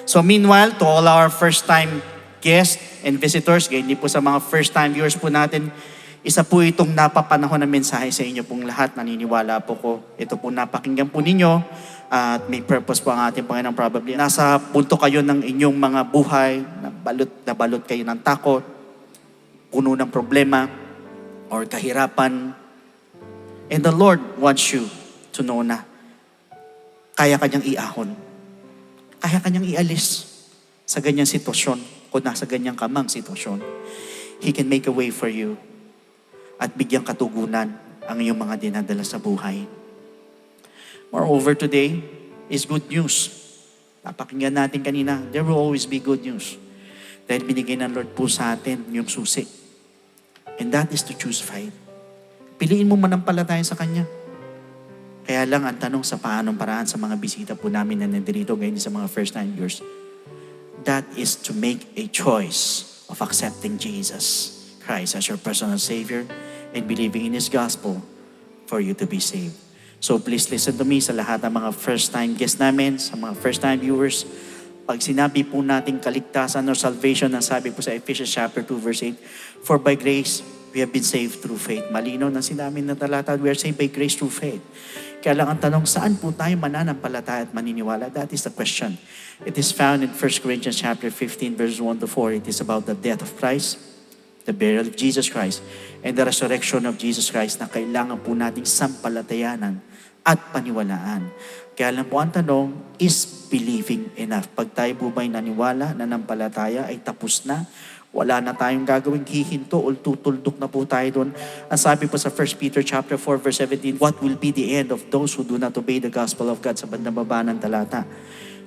Speaker 1: So meanwhile, to all our first-time guests and visitors, hindi po sa mga first-time viewers po natin, isa po itong napapanahon na mensahe sa inyo pong lahat. Naniniwala po ko. Ito po napakinggan po ninyo at may purpose po ang ating Panginoon. Probably nasa punto kayo ng inyong mga buhay, na balot kayo ng takot, puno ng problema, or kahirapan. And the Lord wants you to know na kaya kanyang iahon. Kaya kanyang ialis sa ganyang sitwasyon, kung nasa ganyang kamang sitwasyon. He can make a way for you at bigyang katugunan ang iyong mga dinadala sa buhay. Moreover, today is good news. Napakinggan natin kanina, there will always be good news. Dahil binigay ng Lord po sa atin yung susi. And that is to choose faith. Piliin mo manampalataya sa Kanya. Kaya lang ang tanong sa paanong paraan sa mga bisita po namin na nandito ngayon sa mga first-time viewers, that is to make a choice of accepting Jesus Christ as your personal Savior and believing in His gospel for you to be saved. So please listen to me sa lahat ng mga first-time guests namin, sa mga first-time viewers. Pag sinabi po natin kaligtasan or salvation, ang sabi po sa Ephesians chapter 2 verse 8, for by grace we have been saved through faith. Malinaw na sinabi na talata, we are saved by grace through faith. Kaya lang ang tanong, saan po tayo mananampalataya at maniniwala? That is the question. It is found in 1 Corinthians chapter 15 verse 1 to 4. It is about the death of Christ, the burial of Jesus Christ, and the resurrection of Jesus Christ na kailangan po nating sampalatayanan at paniwalaan. Kaya lang po ang tanong, is believing enough? Pag tayo po ba'y naniwala, nanampalataya, ay tapos na? Wala na tayong gagawing hihinto o tutuldok na po tayo doon. Ang sabi po sa 1 Peter chapter 4 verse 17, what will be the end of those who do not obey the gospel of God? Sa bandang baba ng talata.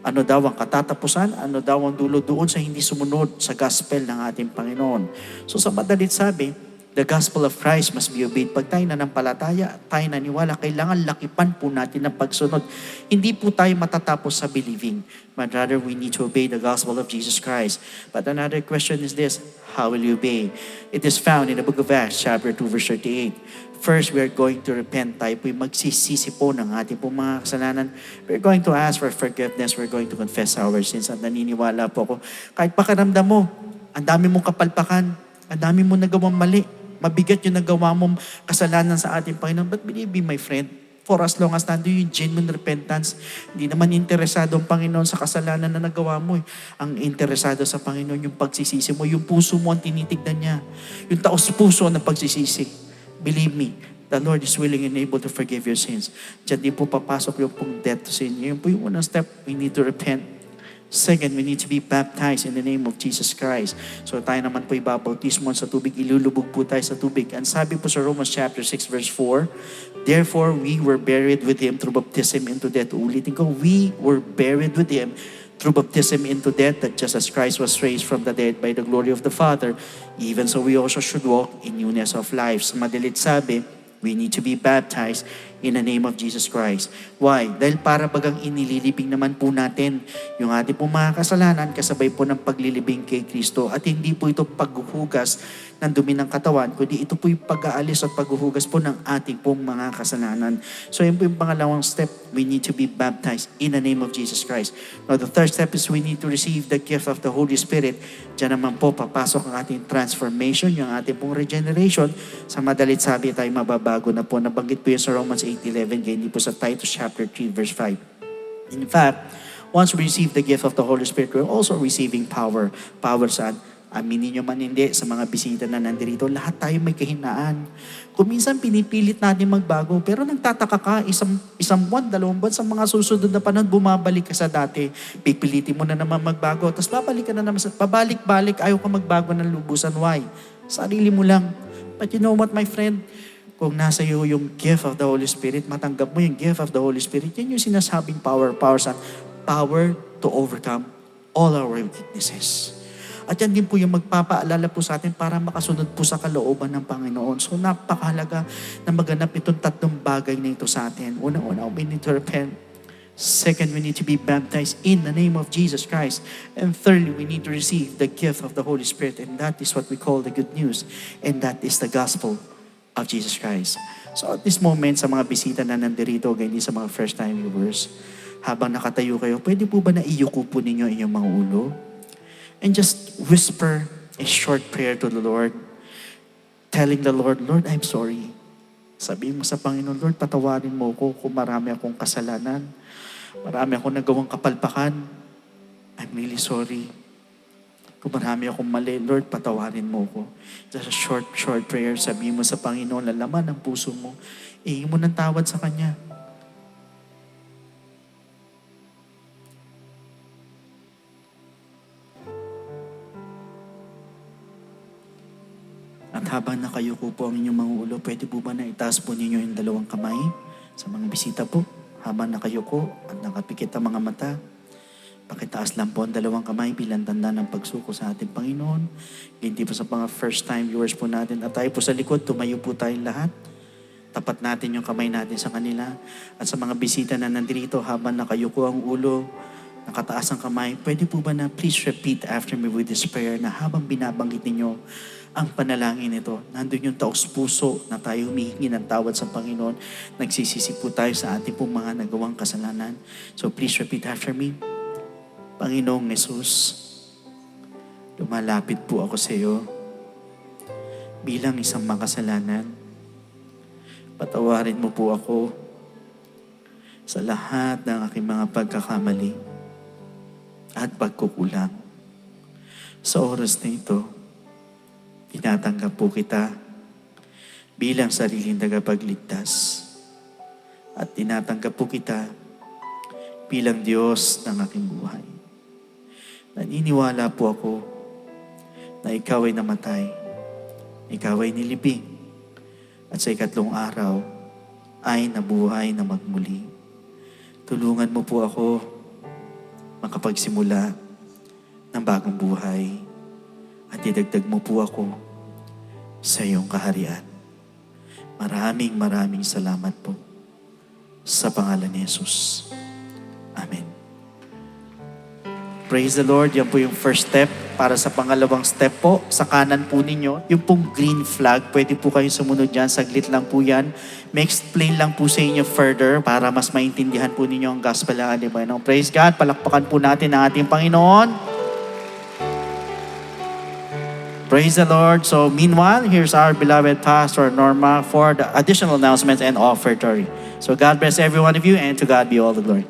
Speaker 1: Ano daw ang katatapusan? Ano daw ang dulo doon sa hindi sumunod sa gospel ng ating Panginoon? So sa madalit sabi, the gospel of Christ must be obeyed. Pag tayo nanampalataya, tayo naniwala, kailangan lakipan po natin ang pagsunod. Hindi po tayo matatapos sa believing, but rather we need to obey the gospel of Jesus Christ. But another question is this, how will you obey? It is found in the book of Acts, chapter 2, verse 38. First, we are going to repent. Tayo po'y magsisisi po ng ating po mga kasalanan. We're going to ask for forgiveness. We're going to confess our sins. At naniniwala po ako, kahit pakaramdam mo, ang dami mong kapalpakan, ang dami mong nagawang mali, mabigat yung nagawa mong kasalanan sa ating Panginoon. But believe me, my friend, for as long as nandun yung genuine repentance, hindi naman interesado ang Panginoon sa kasalanan na nagawa mo. Ang interesado sa Panginoon, yung pagsisisi mo, yung puso mo ang tinitignan niya. Yung taos-puso na pagsisisi. Believe me, the Lord is willing and able to forgive your sins. Diyan din po papasok yung pong death to sin. Yun po yung unang step, we need to repent. Second, we need to be baptized in the name of Jesus Christ. So tayo naman po ibabautismo sa tubig, ilulubog po tayo sa tubig. Ang sabi po sa Romans chapter 6 verse 4, therefore we were buried with Him through baptism into death. Ulitin ko, we were buried with Him through baptism into death, that just as Christ was raised from the dead by the glory of the Father, even so we also should walk in newness of life. Sa madalit sabi, we need to be baptized in the name of Jesus Christ. Why? Dahil para bagang inililibing naman po natin yung ating po mga kasalanan kasabay po ng paglilibing kay Kristo. At hindi po ito paghuhugas ng dumi ng katawan, kundi ito po yung pag-aalis at paghuhugas po ng ating pong mga kasalanan. So yun po yung pangalawang step, we need to be baptized in the name of Jesus Christ. Now the third step is we need to receive the gift of the Holy Spirit. Diyan naman po papasok ang ating transformation, yung ating pong regeneration. Sa madalit sabi tayo mababago na po. Nabanggit po yun sa Romans 8:11, hindi po sa Titus chapter 3 verse 5. In fact, once we receive the gift of the Holy Spirit, we're also receiving power. Power saan? Aminin nyo man hindi sa mga bisita na nandito, lahat tayo may kahinaan. Kung minsan pinipilit natin magbago, pero nagtataka ka, isang buwan, 2 buwan, sa mga susunod na panahon, bumabalik ka sa dati. Pipilitin mo na naman magbago, tapos babalik ka na naman, pabalik-balik, ayaw ka magbago ng lubusan. Why? Sarili mo lang. But you know what, my friend? Kung nasa iyo yung gift of the Holy Spirit, matanggap mo yung gift of the Holy Spirit, yan yung sinasabing power to overcome all our weaknesses. At yan din po yung magpapaalala po sa atin para makasunod po sa kalooban ng Panginoon. So napakahalaga na maganap itong 3 bagay na ito sa atin. Una, we need to repent. Second, we need to be baptized in the name of Jesus Christ. And thirdly, we need to receive the gift of the Holy Spirit. And that is what we call the good news. And that is the gospel of Jesus Christ. So at this moment, sa mga bisita na nandirito, ganyan sa mga first-time viewers, habang nakatayo kayo, pwede po ba na iyuko po ninyo inyong mga ulo? And just whisper a short prayer to the Lord, telling the Lord, Lord, I'm sorry. Sabihin mo sa Panginoon, Lord, patawarin mo ko kung marami akong kasalanan. Marami akong nagawang kapalpakan. I'm really sorry. Kung marami akong mali, Lord, patawarin mo ko. Just a short prayer. Sabihin mo sa Panginoon, lalaman ng puso mo. Ihingi mo ng tawad sa Kanya. At habang nakayuko po ang inyong mga ulo, pwede po ba na itaas po ninyo yung 2 kamay sa mga bisita po? Habang nakayuko at nakapikit ang mga mata, pakitaas lang po ang 2 kamay bilang tanda ng pagsuko sa ating Panginoon. Hindi po sa mga first time viewers po natin. At tayo po sa likod, tumayo po tayong lahat. Tapat natin yung kamay natin sa kanila. At sa mga bisita na nandito, habang nakayuko ang ulo, nakataas ang kamay, pwede po ba na please repeat after me with this prayer na habang binabanggit ninyo ang panalangin nito, nandun yung taos puso na tayo humihingi ng tawad sa Panginoon. Nagsisisi po tayo sa ating pong mga nagawang kasalanan. So please repeat after me. Panginoong Jesus, lumalapit po ako sa iyo bilang isang makasalanan. Patawarin mo po ako sa lahat ng aking mga pagkakamali at pagkukulang. Sa oras na ito, tinatanggap po kita bilang sariling tagapagligtas. At tinatanggap po kita bilang Diyos ng aking buhay. Naniniwala po ako na ikaw ay namatay, ikaw ay nilibing, at sa 3 araw ay nabuhay na magmuli. Tulungan mo po ako makapagsimula ng bagong buhay. At idagdag mo po ako sa iyong kaharian. Maraming salamat po sa pangalan ni Jesus. Amen. Praise the Lord. Yan po yung first step. Para sa pangalawang step po, sa kanan po ninyo, yung pong green flag, pwede po kayong sumunod dyan. Saglit lang po yan. May explain lang po sa inyo further para mas maintindihan po ninyo ang gospel ng ating Panginoon. Praise God. Palakpakan po natin ang ating Panginoon. Praise the Lord. So meanwhile, here's our beloved Pastor Norma for the additional announcements and offertory. So God bless every one of you, and to God be all the glory.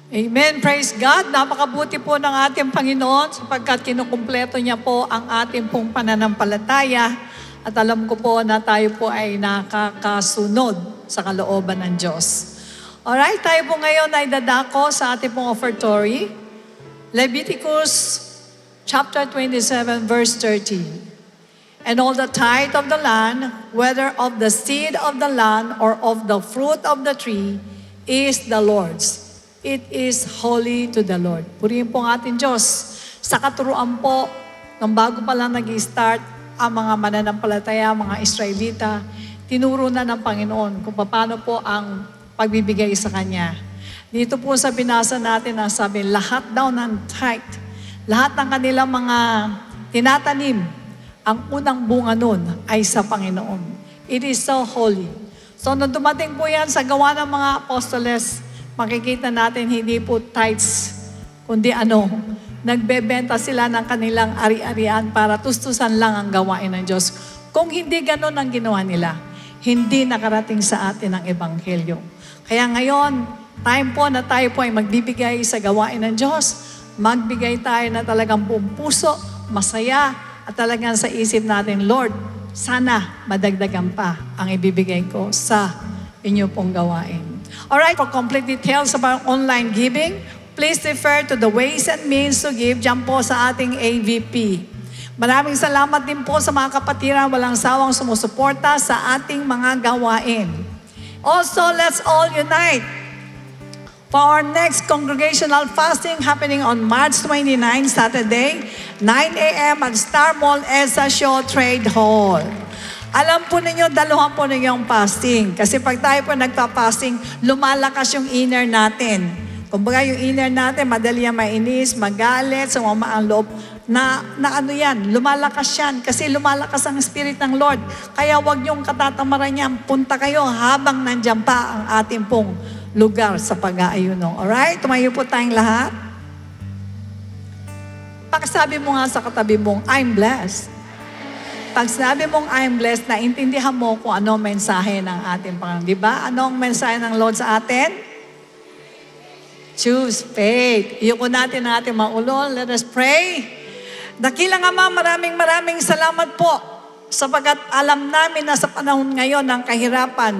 Speaker 4: Amen. Praise God. Napakabuti po ng ating Panginoon sapagkat kinukumpleto niya po ang ating pong pananampalataya. At alam ko po na tayo po ay nakakasunod sa kalooban ng Diyos. Alright, tayo po ngayon ay dadako sa ating pong offertory. Leviticus chapter 27 verse 30. And all the tithe of the land, whether of the seed of the land or of the fruit of the tree, is the Lord's. It is holy to the Lord. Purihin po ang ating Diyos. Sa katuruan po, nung bago pa lang nag-start ang mga mananampalataya, mga Israelita, tinuro na ng Panginoon kung paano po ang pagbibigay sa Kanya. Dito po sa binasa natin, ang sabi, lahat daw ng tithe, lahat ng kanilang mga tinatanim, ang unang bunga nun ay sa Panginoon. It is so holy. So, nung dumating po yan sa gawa ng mga apostoles, makikita natin hindi po tithes, kundi nagbebenta sila ng kanilang ari-arian para tustusan lang ang gawain ng Diyos. Kung hindi ganun ang ginawa nila, hindi nakarating sa atin ang Ebanghelyo. Kaya ngayon, time po na tayo po ay magbibigay sa gawain ng Diyos. Magbigay tayo na talagang buong puso, masaya, at talagang sa isip natin, Lord, sana madagdagan pa ang ibibigay ko sa inyo pong gawain. Alright, for complete details about online giving, please refer to the ways and means to give dyan po sa ating AVP. Maraming salamat din po sa mga kapatiran walang sawang sumusuporta sa ating mga gawain. Also, let's all unite for our next congregational fasting happening on March 29, Saturday, 9 a.m. at Star Mall Esa Show Trade Hall. Alam po ninyo, daluhan po ninyo ang fasting. Kasi pag tayo po nagpa-fasting, lumalakas yung inner natin. Kumbaga yung inner natin, madali yan mainis, magalit, sumama ang loob. Lumalakas yan. Kasi lumalakas ang Spirit ng Lord. Kaya wag niyong katatamaran yan. Punta kayo habang nandyan pa ang ating pong lugar sa pag-aayuno. Alright? Tumayo po tayong lahat. Pagsabi mo nga sa katabi mong, I'm blessed. Pag sinabi mong I'm blessed, naintindihan mo kung ano mensahe ng ating Panginoon. Di ba? Anong mensahe ng Lord sa atin? Choose faith. Iyuko natin ang ating mga ulo. Let us pray. Dakilang Ama, maraming salamat po sapagat alam namin na sa panahon ngayon ng kahirapan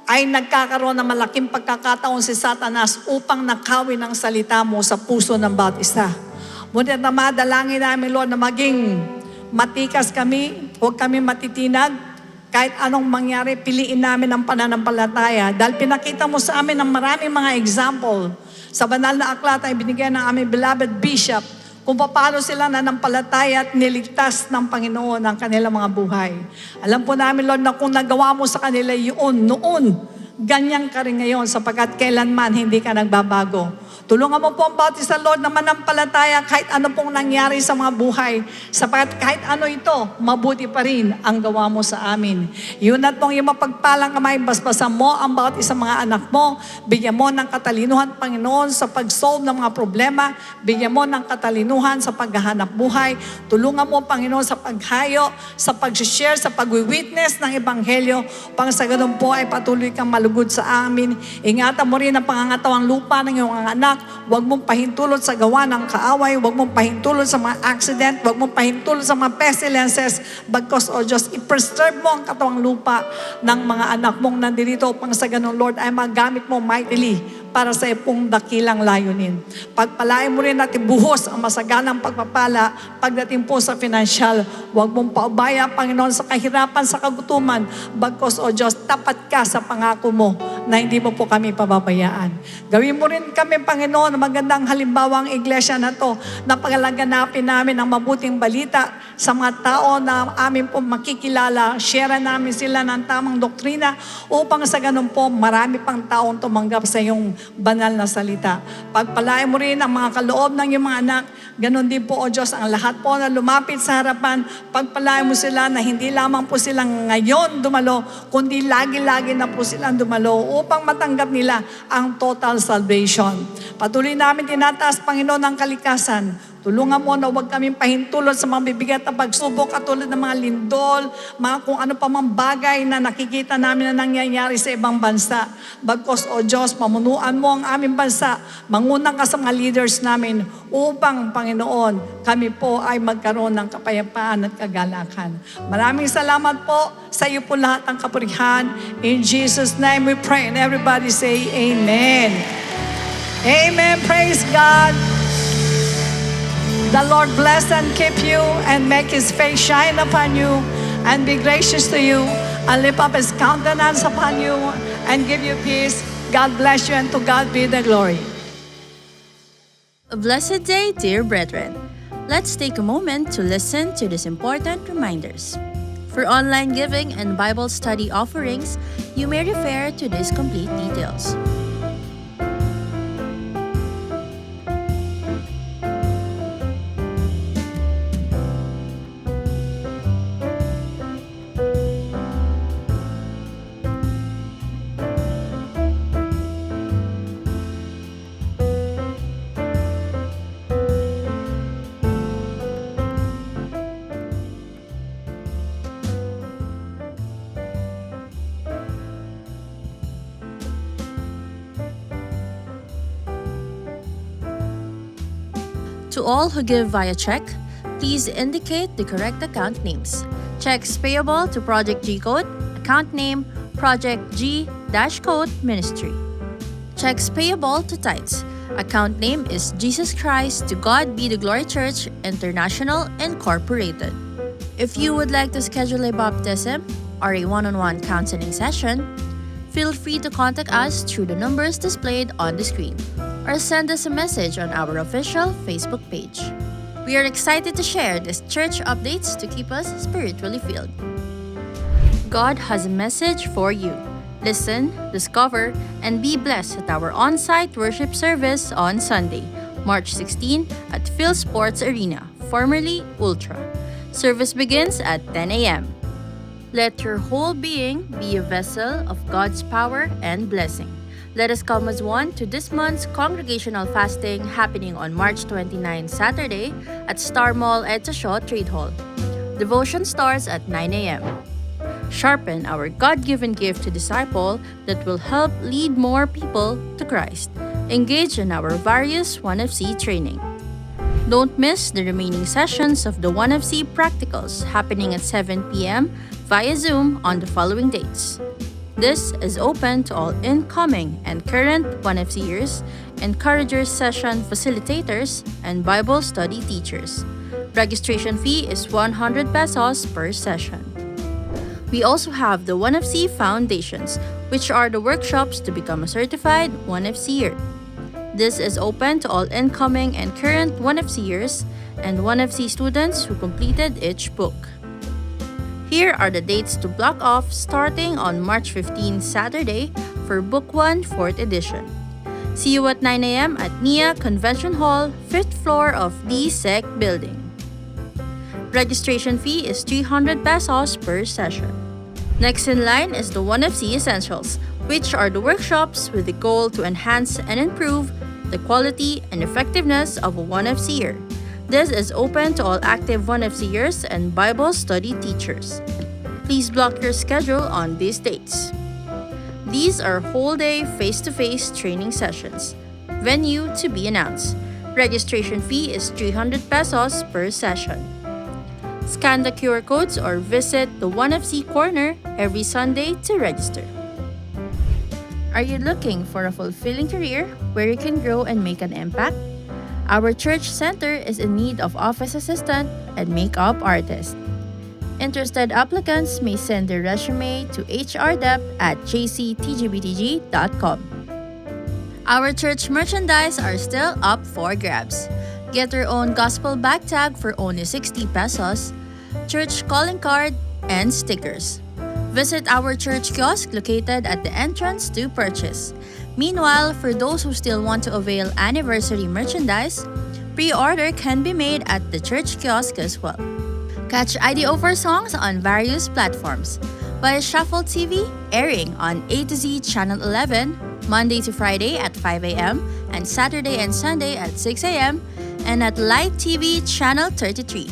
Speaker 4: ay nagkakaroon ng malaking pagkakataon si Satanas upang nakawin ang salita mo sa puso ng bawat isa. Ngunit na madalangin namin, Lord, na maging matikas kami, huwag kami matitinag. Kahit anong mangyari, piliin namin ang pananampalataya. Dahil pinakita mo sa amin ng maraming mga example. Sa banal na aklat ay binigay ng aming beloved bishop kung paano sila nanampalataya at niligtas ng Panginoon ang kanilang mga buhay. Alam po namin, Lord, na kung nagawa mo sa kanila yun noon, ganyan ka rin ngayon sapagkat kailanman hindi ka nagbabago. Tulungan mo po ang bawat isa, Lord, na manampalataya kahit ano pong nangyari sa mga buhay. Sapagkat kahit ano ito, mabuti pa rin ang gawa mo sa amin. Yun at mong yung mapagpalang kamay, basbasan mo ang bawat isang mga anak mo. Bigyan mo ng katalinuhan, Panginoon, sa pag-solve ng mga problema. Bigyan mo ng katalinuhan sa paghahanap buhay. Tulungan mo, Panginoon, sa paghayo, sa pag-share, sa pag-witness ng Ebanghelyo. Pang sa ganun po ay patuloy kang malugod sa amin. Ingatan mo rin ang pangangatawang lupa ng iyong mga anak. Huwag mong pahintulot sa gawa ng kaaway. Huwag mong pahintulot sa mga accident. Huwag mong pahintulot sa mga pestilences. Bagkos, O Diyos, i-preserve mo ang katawang lupa ng mga anak mong nandito upang sa ganun, Lord, ay magamit mo mightily para sa ipong dakilang layunin. Pagpalain mo rin natin buhos ang masaganang pagpapala pagdating po sa financial. Huwag mong paubaya, Panginoon, sa kahirapan, sa kagutuman. Bagkos, O Diyos, tapat ka sa pangako mo na hindi mo po kami pababayaan. Gawin mo rin kami, Panginoon, magandang halimbawa ang iglesia na to na paglaganapin namin ang mabuting balita sa mga tao na amin po makikilala. Share namin sila ng tamang doktrina upang sa ganun po marami pang taong tumanggap sa iyong banal na salita. Pagpalain mo rin ang mga kaloob ng iyong mga anak. Ganon din po, O Diyos, ang lahat po na lumapit sa harapan. Pagpalain mo sila na hindi lamang po silang ngayon dumalo, kundi lagi-lagi na po silang dumalo upang matanggap nila ang total salvation. Patuloy namin tinataas, Panginoon, ang kalikasan Tulungan mo na huwag kaming pahintulot sa mga bibigat na pagsubok katulad ng mga lindol, mga kung ano pa mang bagay na nakikita namin na nangyayari sa ibang bansa. Bagkos, O Diyos, pamunuan mo ang aming bansa. Mangunang ka sa mga leaders namin upang, Panginoon, kami po ay magkaroon ng kapayapaan at kagalakan. Maraming salamat po sa iyo po lahat ng kapurihan. In Jesus' name we pray. And everybody say Amen. Amen. Praise God. The Lord bless and keep you and make His face shine upon you and be gracious to you and lift up His countenance upon you and give you peace. God bless you and to God be the glory.
Speaker 9: A blessed day, dear brethren. Let's take a moment to listen to these important reminders. For online giving and Bible study offerings, you may refer to these complete details. To all who give via check, please indicate the correct account names. Checks payable to Project G Code, account name Project G-Code Ministry. Checks payable to tithes, account name is Jesus Christ to God Be the Glory Church International Incorporated. If you would like to schedule a baptism or a one-on-one counseling session, feel free to contact us through the numbers displayed on the screen or send us a message on our official Facebook page. We are excited to share these church updates to keep us spiritually filled. God has a message for you. Listen, discover, and be blessed at our on-site worship service on Sunday, March 16 at Phil Sports Arena, formerly Ultra. Service begins at 10 a.m. Let your whole being be a vessel of God's power and blessing. Let us come as one to this month's congregational fasting happening on March 29, Saturday at Star Mall Edsa Shaw Trade Hall. Devotion starts at 9 a.m. Sharpen our God-given gift to disciple that will help lead more people to Christ. Engage in our various 1FC training. Don't miss the remaining sessions of the 1FC practicals happening at 7 p.m. via Zoom on the following dates. This is open to all incoming and current 1FCers, encouragers session facilitators, and Bible study teachers. Registration fee is 100 pesos per session. We also have the 1FC Foundations, which are the workshops to become a certified 1FCer. This is open to all incoming and current 1FCers and 1FC students who completed each book. Here are the dates to block off starting on March 15, Saturday, for Book 1, 4th edition. See you at 9 a.m. at NIA Convention Hall, 5th floor of DSEC building. Registration fee is 300 pesos per session. Next in line is the 1FC Essentials, which are the workshops with the goal to enhance and improve the quality and effectiveness of a 1FCer. This is open to all active 1FCers and Bible study teachers. Please block your schedule on these dates. These are whole-day face-to-face training sessions. Venue to be announced. Registration fee is 300 pesos per session. Scan the QR codes or visit the 1FC Corner every Sunday to register. Are you looking for a fulfilling career where you can grow and make an impact? Our church center is in need of office assistant and makeup artist. Interested applicants may send their resume to hrdep@jctgbtg.com. Our church merchandise are still up for grabs. Get your own gospel bag tag for only 60 pesos, church calling card, and stickers. Visit our church kiosk located at the entrance to purchase. Meanwhile, for those who still want to avail anniversary merchandise, pre-order can be made at the church kiosk as well. Catch IDO4 songs on various platforms. Via Shuffle TV, airing on A to Z Channel 11, Monday to Friday at 5 a.m. and Saturday and Sunday at 6 a.m., and at Light TV Channel 33.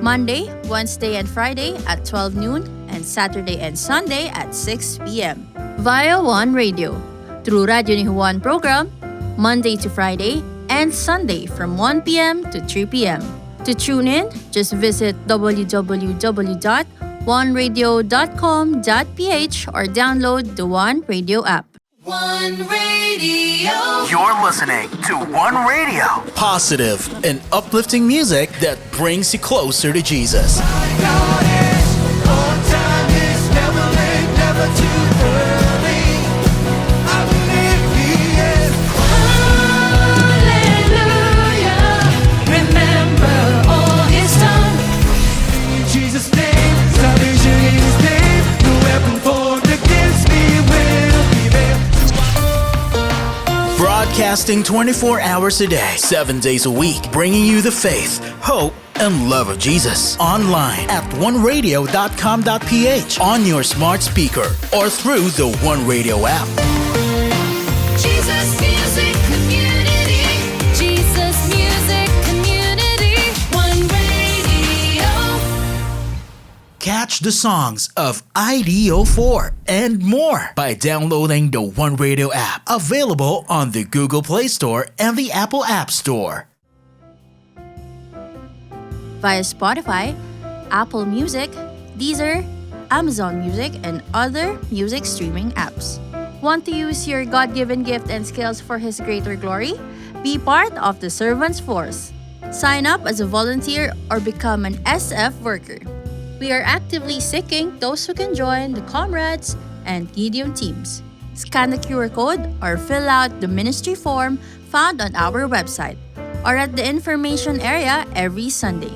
Speaker 9: Monday, Wednesday, and Friday at 12 noon, and Saturday and Sunday at 6 p.m. Via One Radio, through Radio ni Juan program, Monday to Friday, and Sunday from 1 p.m. to 3 p.m. To tune in, just visit www.oneradio.com.ph or download the One Radio app.
Speaker 2: One Radio.
Speaker 10: You're listening to One Radio. Positive and uplifting music that brings you closer to Jesus. Broadcasting 24 hours a day, 7 days a week, bringing you the faith, hope, and love of Jesus. Online at oneradio.com.ph, on your smart speaker, or through the One Radio app.
Speaker 3: Jesus Music Community. Jesus Music Community. One Radio.
Speaker 10: Catch the songs of IDO4 and more by downloading the One Radio app, available on the Google Play Store and the Apple App Store.
Speaker 9: Via Spotify, Apple Music, Deezer, Amazon Music, and other music streaming apps. Want to use your God-given gift and skills for His greater glory? Be part of the Servants Force. Sign up as a volunteer or become an SF worker. We are actively seeking those who can join the Comrades and Gideon teams. Scan the QR code or fill out the ministry form found on our website or at the information area every Sunday.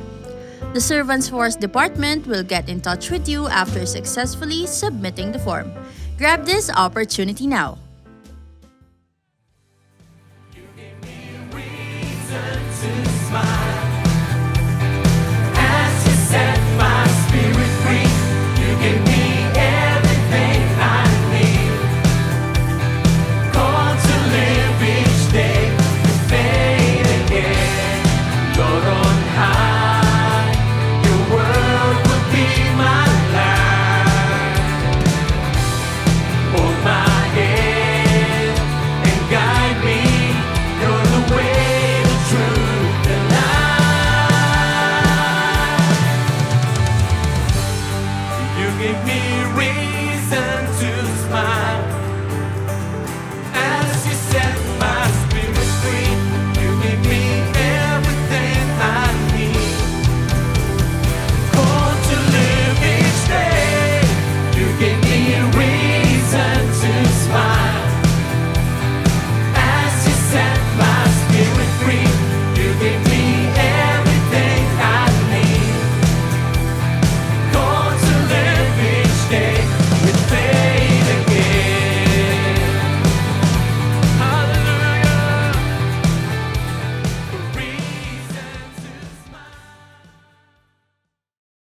Speaker 9: The Servants Force Department will get in touch with you after successfully submitting the form. Grab this opportunity now.
Speaker 2: To smile.